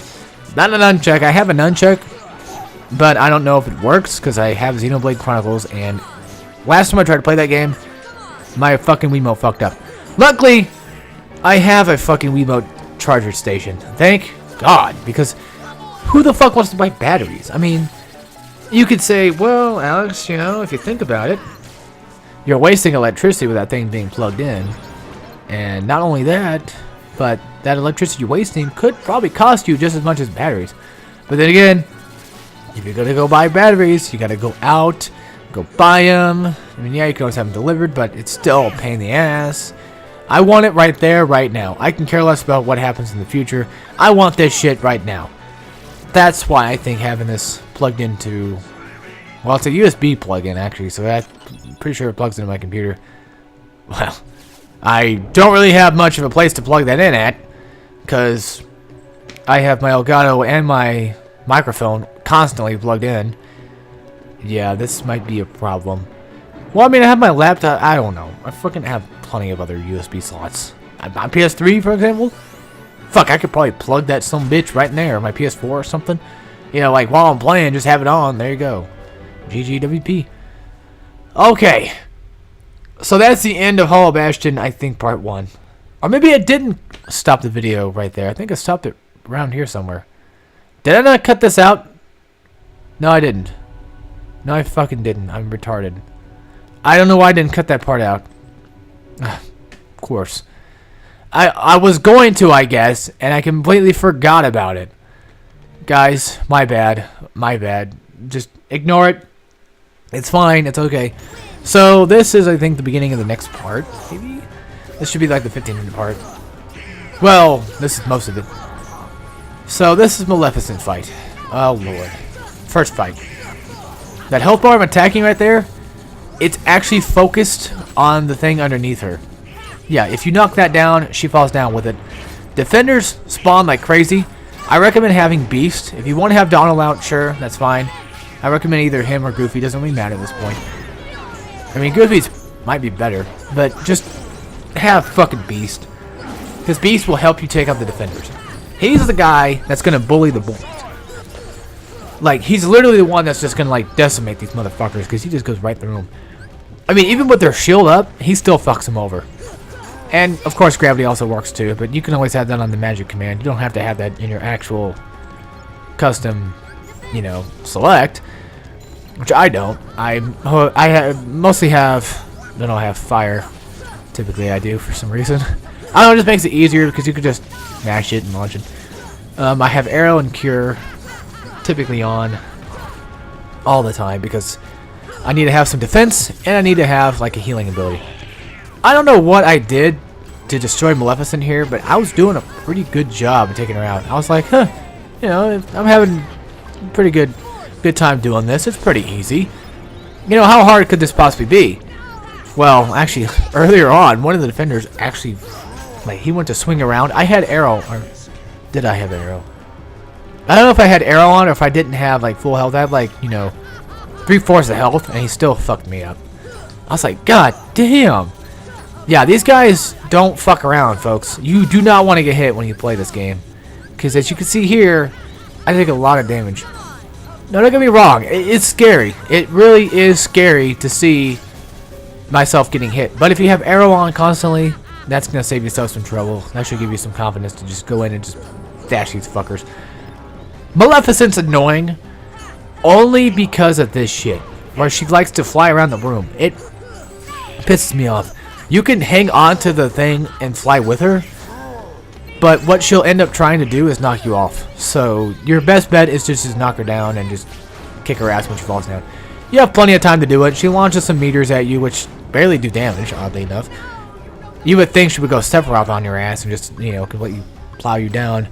Not a nunchuck. I have a nunchuck. But I don't know if it works. Because I have Xenoblade Chronicles. And last time I tried to play that game, my fucking Wiimote fucked up. Luckily, I have a fucking Wiimote charger station. Thank God. Because who the fuck wants to buy batteries? I mean, you could say, well, Alex, you know, if you think about it, you're wasting electricity with that thing being plugged in. And not only that, but that electricity you're wasting could probably cost you just as much as batteries. But then again, if you're going to go buy batteries, you got to go out, go buy them. I mean, yeah, you can always have them delivered, but it's still a pain in the ass. I want it right there, right now. I can care less about what happens in the future. I want this shit right now. That's why I think having this plugged into... Well, it's a USB plug-in, actually, so I'm pretty sure it plugs into my computer. Well, I don't really have much of a place to plug that in at, because I have my Elgato and my microphone constantly plugged in. Yeah, this might be a problem. Well, I mean, I have my laptop. I don't know. I fucking have plenty of other USB slots. My PS3, for example. Fuck, I could probably plug that some bitch right in there. My PS4 or something. You know, like while I'm playing, just have it on. There you go. GGWP. Okay. So that's the end of Hollow Bastion, I think, part 1. Or maybe I didn't stop the video right there. I think I stopped it around here somewhere. Did I not cut this out? No, I didn't. No, I fucking didn't. I'm retarded. I don't know why I didn't cut that part out. Of course. I was going to, I guess, and I completely forgot about it. Guys, my bad. My bad. Just ignore it. It's fine. It's okay. So, this is, I think, the beginning of the next part, maybe? This should be like the 15-minute part. Well, this is most of it. So, this is Maleficent fight. Oh, Lord. First fight. That health bar I'm attacking right there, it's actually focused on the thing underneath her. Yeah, if you knock that down, she falls down with it. Defenders spawn like crazy. I recommend having Beast. If you want to have Donald out, sure, that's fine. I recommend either him or Goofy. Doesn't really matter at this point. I mean, Goofy's might be better, but just have fucking Beast. Because Beast will help you take out the defenders. He's the guy that's going to bully the bullies. Like, he's literally the one that's just going to, like, decimate these motherfuckers because he just goes right through them. I mean, even with their shield up, he still fucks them over. And, of course, gravity also works too, but you can always have that on the magic command. You don't have to have that in your actual custom, you know, select. Which I don't. I mostly have... I don't have fire. Typically I do for some reason. I don't know, it just makes it easier because you could just mash it and launch it. I have arrow and cure typically on all the time because I need to have some defense and I need to have like a healing ability. I don't know what I did to destroy Maleficent here, but I was doing a pretty good job of taking her out. I was like, huh, you know, I'm having a pretty good time doing this. It's pretty easy. You know, how hard could this possibly be? Well, actually, earlier on, one of the defenders actually, like, he went to swing around. I had arrow, or did I have arrow? I don't know if I had arrow on or if I didn't have, like, full health. I had, like, you know, 3/4 of health, and he still fucked me up. I was like, God damn. Yeah, these guys don't fuck around, folks. You do not want to get hit when you play this game. Because as you can see here, I take a lot of damage. No, don't get me wrong. It's scary. It really is scary to see myself getting hit. But if you have arrow on constantly, that's going to save yourself some trouble. That should give you some confidence to just go in and just dash these fuckers. Maleficent's annoying only because of this shit. Where she likes to fly around the room. It pisses me off. You can hang on to the thing and fly with her, but what she'll end up trying to do is knock you off. So your best bet is just to knock her down and just kick her ass when she falls down. You have plenty of time to do it. She launches some meters at you, which barely do damage, oddly enough. You would think she would go Sephiroth on your ass and just, you know, completely plow you down.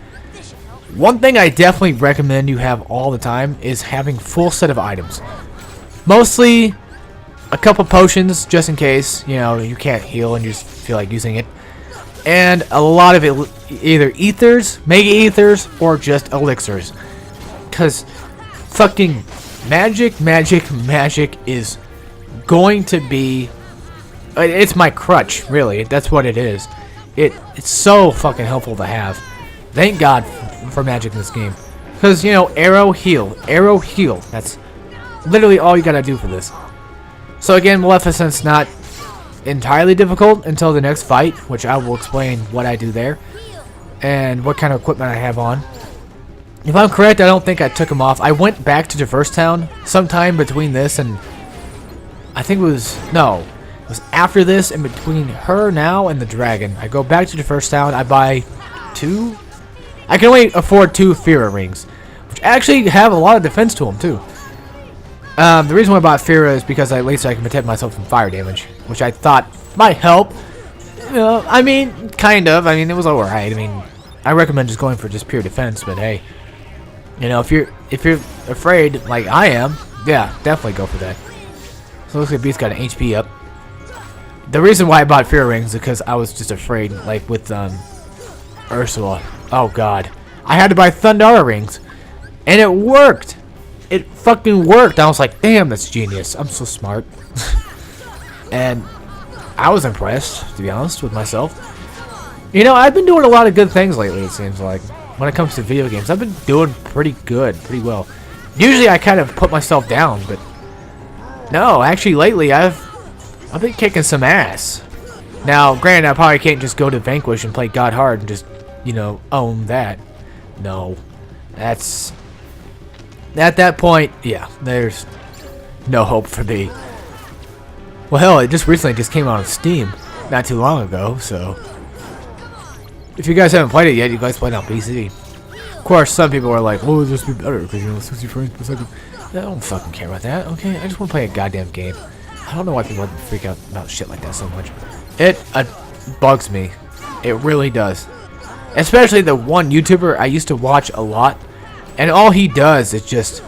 One thing I definitely recommend you have all the time is having full set of items. Mostly a couple potions just in case, you know, you can't heal and you just feel like using it. And a lot of it, either ethers, mega ethers, or just elixirs. Because fucking magic is going to be... It's my crutch, really. That's what it is. It's so fucking helpful to have. Thank God for magic in this game. Because, you know, arrow, heal. Arrow, heal. That's literally all you gotta do for this. So again, Maleficent's not entirely difficult until the next fight, which I will explain what I do there and what kind of equipment I have on. If I'm correct, I don't think I took him off. I went back to Diverse Town sometime between this and I think it was after this, in between her now and the dragon. I go back to Diverse Town. I buy 2. I can only afford 2 Fira rings, which actually have a lot of defense to them too. The reason why I bought Fira is because at least I can protect myself from fire damage, which I thought might help. I mean, kind of. I mean, it was alright. I mean, I recommend just going for just pure defense, but hey, you know, if you're afraid like I am, yeah, definitely go for that. So it looks like Beast's got an HP up. The reason why I bought Fear Rings is because I was just afraid, like with Ursula. Oh god, I had to buy Thundara rings, and it worked. It fucking worked. I was like, damn, that's genius. I'm so smart. And I was impressed, to be honest, with myself. You know, I've been doing a lot of good things lately, it seems like. When it comes to video games, I've been doing pretty good, pretty well. Usually I kind of put myself down, but no, actually lately I've been kicking some ass. Now, granted, I probably can't just go to Vanquish and play God Hard and just, you know, own that. No. That's... At that point, yeah, there's no hope for me. Well, hell, it just recently just came out on Steam not too long ago, so... If you guys haven't played it yet, you guys play it on PC. Of course, some people are like, oh, this would be better, because, you know, 60 frames per second. I don't fucking care about that, okay? I just want to play a goddamn game. I don't know why people freak out about shit like that so much. It bugs me. It really does. Especially the one YouTuber I used to watch a lot. And all he does is just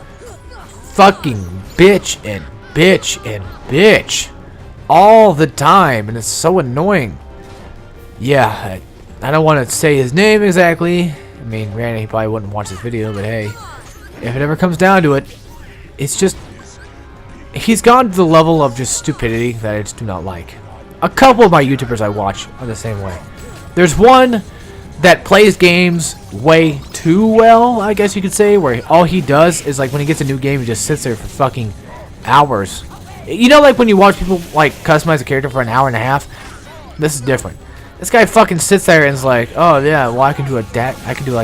fucking bitch and bitch and bitch. All the time. And it's so annoying. Yeah, I don't want to say his name exactly. I mean, granted, he probably wouldn't watch this video, but hey. If it ever comes down to it, it's just... He's gone to the level of just stupidity that I just do not like. A couple of my YouTubers I watch are the same way. There's one that plays games way too well, I guess you could say, where all he does is, like, when he gets a new game, he just sits there for fucking hours. You know, like when you watch people, like, customize a character for an hour and a half? This is different. This guy fucking sits there and is like, oh yeah, well I can do like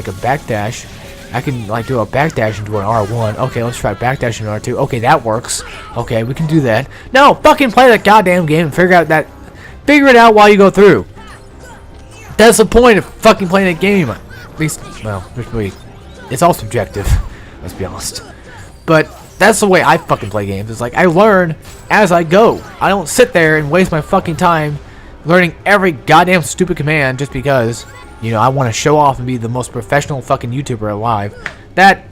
a backdash. I can like do a backdash into an R1. Okay, let's try backdash into R2. Okay, that works. Okay, we can do that. No, fucking play that goddamn game and figure it out while you go through. That's the point of fucking playing a game. At least, well, it's all subjective. Let's be honest. But that's the way I fucking play games. It's like I learn as I go. I don't sit there and waste my fucking time learning every goddamn stupid command just because, you know, I want to show off and be the most professional fucking YouTuber alive. That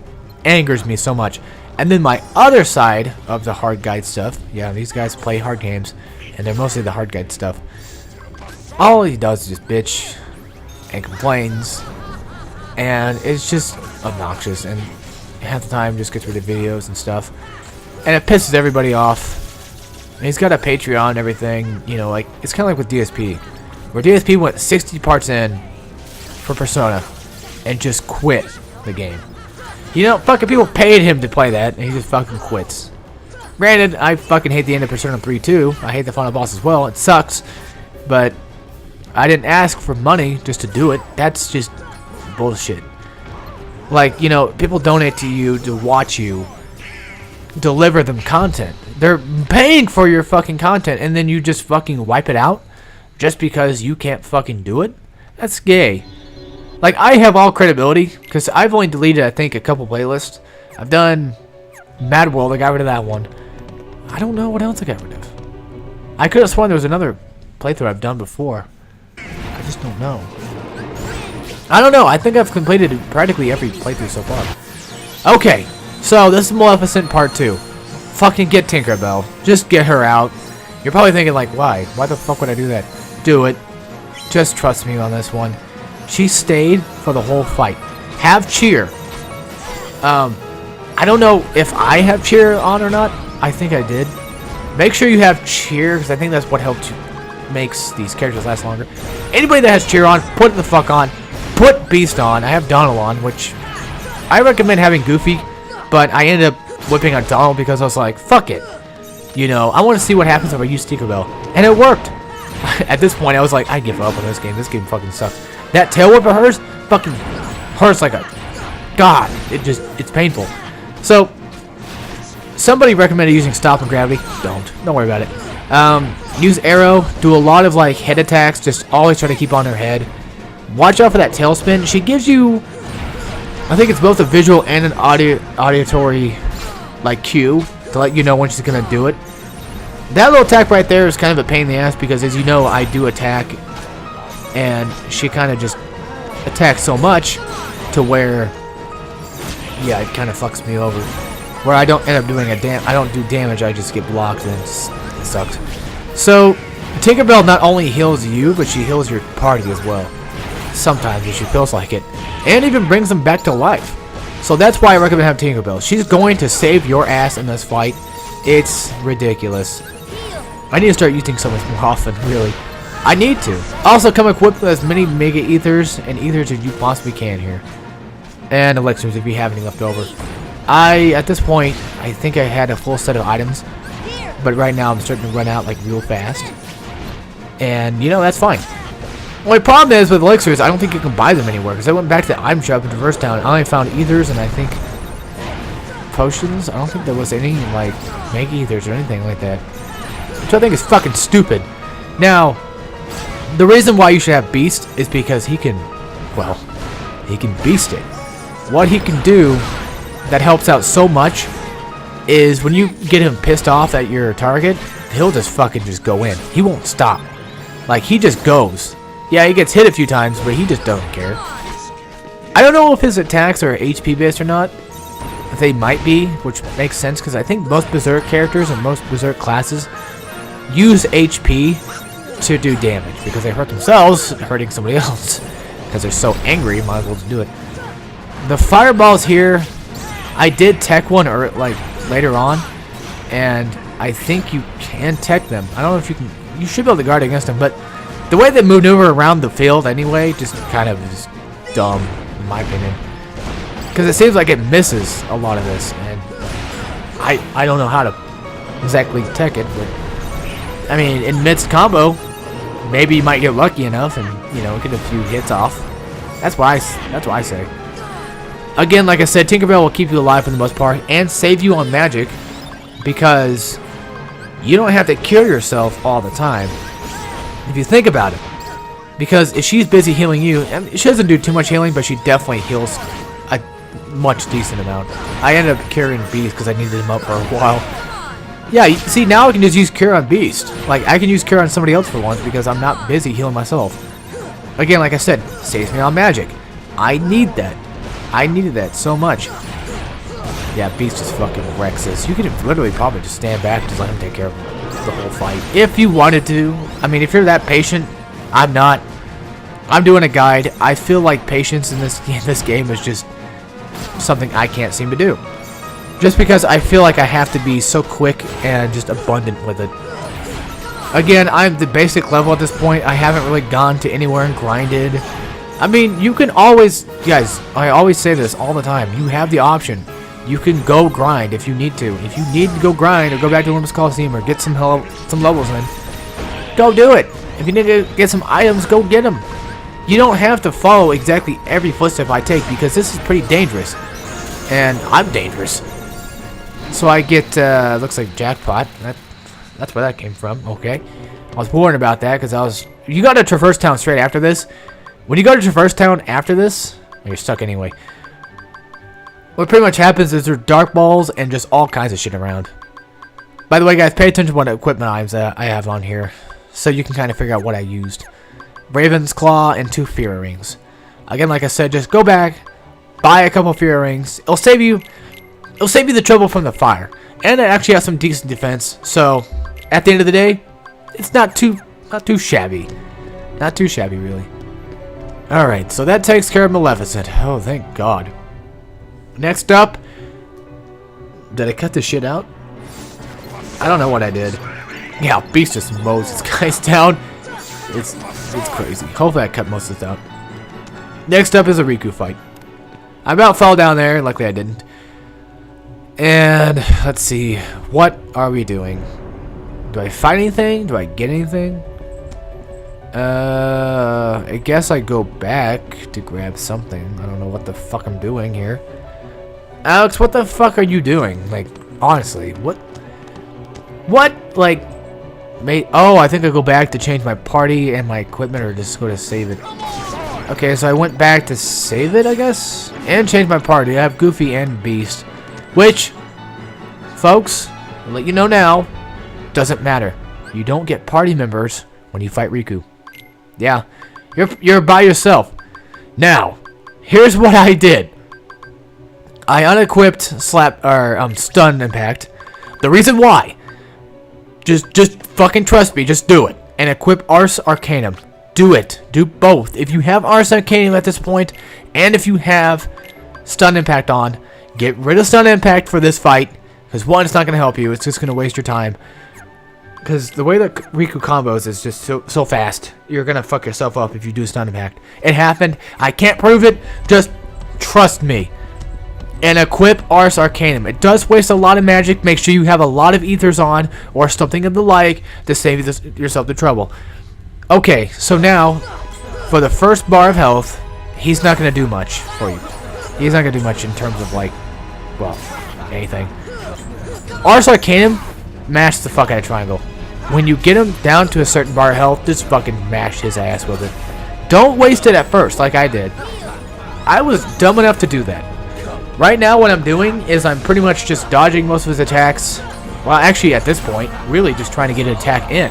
angers me so much. And then my other side of the hard guide stuff, yeah, these guys play hard games, and they're mostly the hard guide stuff. All he does is just bitch and complains, and it's just obnoxious, and half the time just gets rid of videos and stuff, and it pisses everybody off. And he's got a Patreon and everything, you know, like, it's kind of like with DSP, where DSP went 60 parts in for Persona and just quit the game. You know, fucking people paid him to play that, and he just fucking quits. Granted, I fucking hate the end of Persona 3 too. I hate the final boss as well. It sucks, but I didn't ask for money just to do it. That's just bullshit. Like, you know, people donate to you to watch you deliver them content. They're paying for your fucking content, and then you just fucking wipe it out just because you can't fucking do it? That's gay. Like, I have all credibility because I've only deleted, I think, a couple playlists. I've done Mad World. I got rid of that one. I don't know what else I got rid of. I could have sworn there was another playthrough I've done before. I just don't know. I don't know. I think I've completed practically every playthrough so far. Okay, so this is Maleficent Part 2. Fucking get Tinkerbell. Just get her out. You're probably thinking like, why? Why the fuck would I do that? Do it. Just trust me on this one. She stayed for the whole fight. Have cheer. I don't know if I have cheer on or not. I think I did. Make sure you have cheer, because I think that's what helps you, makes these characters last longer. Anybody that has cheer on, put it the fuck on. Put Beast on. I have Donald on, which I recommend having Goofy, but I ended up whipping on Donald because I was like, fuck it. You know, I want to see what happens if I use Tinkerbell. And it worked. At this point, I was like, I give up on this game. This game fucking sucks. That tail whip of hers fucking hurts like a... God, it's painful. So, somebody recommended using Stop and Gravity. Don't worry about it. Use Arrow. Do a lot of like head attacks. Just always try to keep on her head. Watch out for that tailspin. She gives you, I think it's both a visual and an auditory like cue to let you know when she's gonna do it. That little attack right there is kind of a pain in the ass because, as you know, I do attack, and she kind of just attacks so much to where, yeah, it kind of fucks me over. Where I don't end up doing I don't do damage. I just get blocked, and it sucks. So Tinkerbell not only heals you, but she heals your party as well. Sometimes, if she feels like it, and even brings them back to life. So that's why I recommend having Tinkerbell. She's going to save your ass in this fight. It's ridiculous. I need to start using some more often, really. I need to. Also, come equipped with as many Mega Ethers and Ethers as you possibly can here. And Elixirs if you have any left over. At this point, I think I had a full set of items. But right now, I'm starting to run out like real fast. And, you know, that's fine. Only problem is with Elixirs, I don't think you can buy them anywhere. Because I went back to the item shop in Traverse Town. I only found Ethers and I think potions. I don't think there was any like Mega Ethers or anything like that. Which I think is fucking stupid. Now, the reason why you should have Beast is because he can, well, he can beast it. What he can do that helps out so much is when you get him pissed off at your target, he'll just fucking just go in. He won't stop. Like, he just goes. Yeah, he gets hit a few times, but he just doesn't care. I don't know if his attacks are HP based or not. They might be, which makes sense because I think most Berserk characters and most Berserk classes use HP to do damage because they hurt themselves hurting somebody else because they're so angry. Might as well just do it. The fireballs here, I did tech one or like later on, and I think you can tech them. I don't know if you can. You should be able to guard against them, but the way they maneuver around the field anyway just kind of is dumb in my opinion because it seems like it misses a lot of this, and I don't know how to exactly tech it, but I mean, in midst combo, maybe you might get lucky enough and, you know, get a few hits off. That's what I say. Again, like I said, Tinkerbell will keep you alive for the most part and save you on magic because you don't have to cure yourself all the time if you think about it. Because if she's busy healing you, and she doesn't do too much healing, but she definitely heals a much decent amount. I ended up curing Beast because I needed him up for a while. Yeah, see, now I can just use Cure on Beast. Like, I can use Cure on somebody else for once because I'm not busy healing myself. Again, like I said, saves me on magic. I need that. I needed that so much. Yeah, Beast just fucking wrecks this. You could literally probably just stand back and just let him take care of the whole fight. If you wanted to. I mean, if you're that patient, I'm not. I'm doing a guide. I feel like patience in this game is just something I can't seem to do. Just because I feel like I have to be so quick and just abundant with it. Again, I'm the basic level at this point. I haven't really gone to anywhere and grinded. I mean, you can always, guys, I always say this all the time. You have the option. You can go grind if you need to. If you need to go grind or go back to Olympus Coliseum or get some levels in, go do it. If you need to get some items, go get them. You don't have to follow exactly every footstep I take because this is pretty dangerous. And I'm dangerous. So I get, looks like jackpot. That's where that came from. Okay. I was worried about that because you got to Traverse Town straight after this. When you go to Traverse Town after this, well, you're stuck anyway. What pretty much happens is there's dark balls and just all kinds of shit around. By the way, guys, pay attention to what equipment items I have on here, so you can kind of figure out what I used. Raven's Claw and 2 Fear Rings. Again, like I said, just go back, buy a couple of Fury Rings. It'll save you the trouble from the fire. And it actually has some decent defense. So, at the end of the day, it's not too shabby. Not too shabby, really. Alright, so that takes care of Maleficent. Oh, thank God. Next up, did I cut this shit out? I don't know what I did. Yeah, Beast just mows this guy's down. It's crazy. Hopefully I cut most of this out. Next up is a Riku fight. I about fell down there. Luckily I didn't. And let's see. What are we doing? Do I fight anything? Do I get anything? I guess I go back to grab something. I don't know what the fuck I'm doing here. Alex, what the fuck are you doing? Like, honestly, what? Like, mate? Oh, I think I go back to change my party and my equipment, or just go to save it. Okay, so I went back to save it, I guess, and change my party. I have Goofy and Beast, which, folks, I'll let you know now, doesn't matter. You don't get party members when you fight Riku. Yeah, you're by yourself. Now, here's what I did. I unequipped stun impact. The reason why, just fucking trust me, just do it. And equip Ars Arcanum. Do it. Do both. If you have Ars Arcanum at this point, and if you have stun impact on, get rid of stun impact for this fight. Because one, it's not going to help you. It's just going to waste your time. Because the way that Riku combos is just so fast, you're going to fuck yourself up if you do stun impact. It happened. I can't prove it. Just trust me. And equip Ars Arcanum. It does waste a lot of magic. Make sure you have a lot of ethers on or something of the like to save yourself the trouble. Okay, so now for the first bar of health, he's not going to do much for you. He's not going to do much in terms of, like, well, anything. Ars Arcanum, mash the fuck out of triangle. When you get him down to a certain bar of health, just fucking mash his ass with it. Don't waste it at first like I did. I was dumb enough to do that. Right now what I'm doing is I'm pretty much just dodging most of his attacks. Well, actually at this point, really just trying to get an attack in.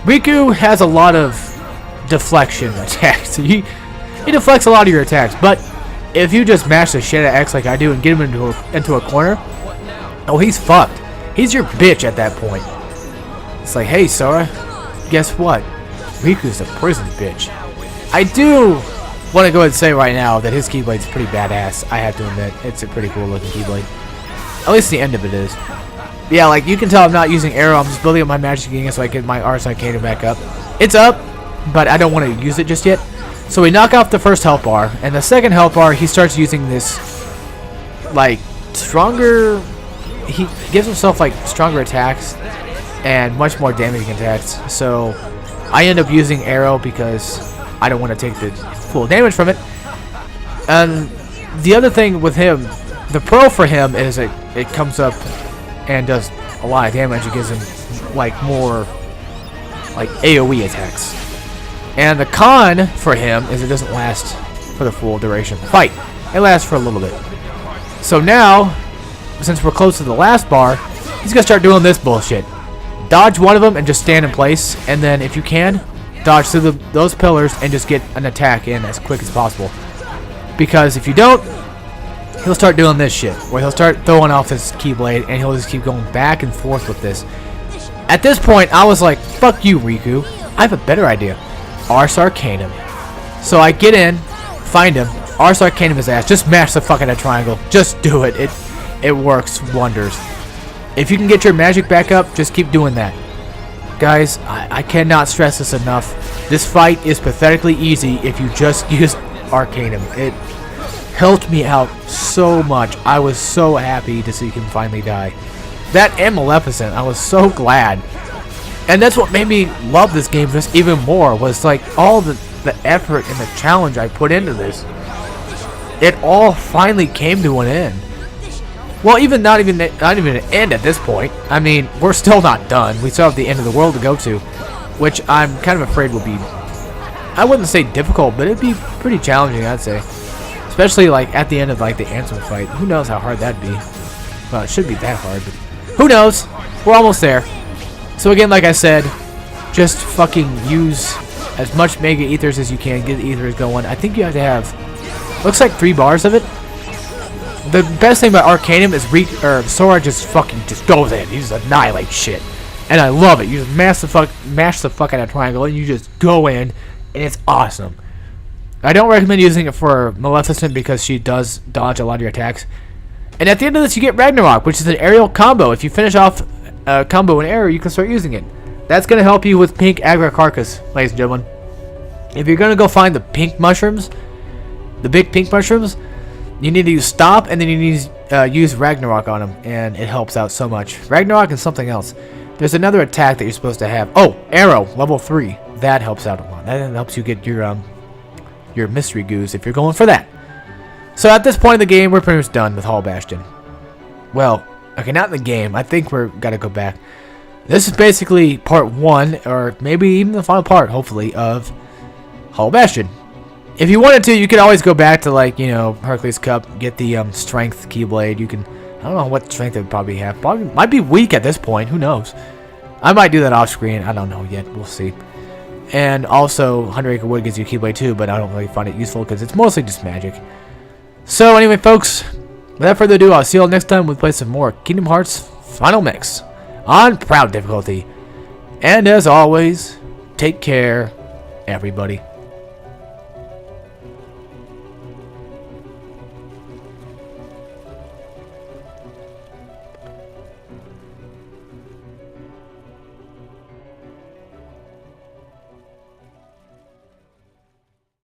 Riku has a lot of deflection attacks. He deflects a lot of your attacks, but if you just mash the shit out of X like I do and get him into a corner, oh, he's fucked. He's your bitch at that point. It's like, hey, Sora, guess what? Riku's a prison bitch. I do want to go ahead and say right now that his Keyblade's pretty badass. I have to admit, it's a pretty cool looking Keyblade. At least the end of it is. Yeah, like you can tell I'm not using arrow. I'm just building up my magic again so I get my Ars Arcanum back up. It's up, but I don't want to use it just yet. So we knock off the first health bar, and the second health bar he starts using this, like, stronger. He gives himself like stronger attacks and much more damaging attacks. So I end up using arrow because I don't want to take the full damage from it. And the other thing with him, the pro for him is it comes up and does a lot of damage. It gives him like more like AoE attacks. And the con for him is it doesn't last for the full duration of the fight. It lasts for a little bit. So now, since we're close to the last bar, he's gonna start doing this bullshit. Dodge one of them and just stand in place, and then if you can, dodge through those pillars and just get an attack in as quick as possible. Because if you don't, he'll start doing this shit, where he'll start throwing off his Keyblade, and he'll just keep going back and forth with this. At this point, I was like, fuck you, Riku. I have a better idea. Ars Arcanum. So I get in, find him, Ars Arcanum his ass, just mash the fuck out of triangle. Just do it. It works wonders. If you can get your magic back up, just keep doing that. Guys, I cannot stress this enough. This fight is pathetically easy if you just use Arcanum. It helped me out so much. I was so happy to see him finally die. That and Maleficent, I was so glad. And that's what made me love this game just even more, was like all the effort and the challenge I put into this. It all finally came to an end. Well, not even an end at this point. I mean, we're still not done. We still have the end of the world to go to, which I'm kind of afraid will be, I wouldn't say difficult, but it'd be pretty challenging, I'd say. Especially like at the end of like the Ansem fight. Who knows how hard that'd be? Well, it should be that hard, but who knows? We're almost there. So again, like I said, just fucking use as much Mega Ethers as you can. Get the Ethers going. I think you have to have, looks like 3 bars of it. The best thing about Arcanum is Sora just goes in. He just annihilates shit. And I love it. You just mash the fuck out of triangle, and you just go in, and it's awesome. I don't recommend using it for Maleficent because she does dodge a lot of your attacks. And at the end of this, you get Ragnarok, which is an aerial combo. If you finish off a combo in air, you can start using it. That's going to help you with pink Agra Carcass, ladies and gentlemen. If you're going to go find the pink mushrooms, the big pink mushrooms, you need to use Stop, and then you need to use Ragnarok on them, and it helps out so much. Ragnarok and something else. There's another attack that you're supposed to have. Oh, Arrow, level 3. That helps out a lot. That helps you get your mystery goos if you're going for that. So at this point in the game, we're pretty much done with Hall Bastion. Well, okay, not in the game. I think we're gotta go back. This is basically part 1, or maybe even the final part, hopefully, of Hall Bastion. If you wanted to, you could always go back to, like, you know, Hercules Cup, get the strength Keyblade. You can, I don't know what strength it would probably have. Probably might be weak at this point. Who knows? I might do that off screen. I don't know yet. We'll see. And also, 100 Acre Wood gives you Keyblade too, but I don't really find it useful because it's mostly just magic. So anyway, folks, without further ado, I'll see you all next time. We'll play some more Kingdom Hearts Final Mix on Proud difficulty. And as always, take care, everybody.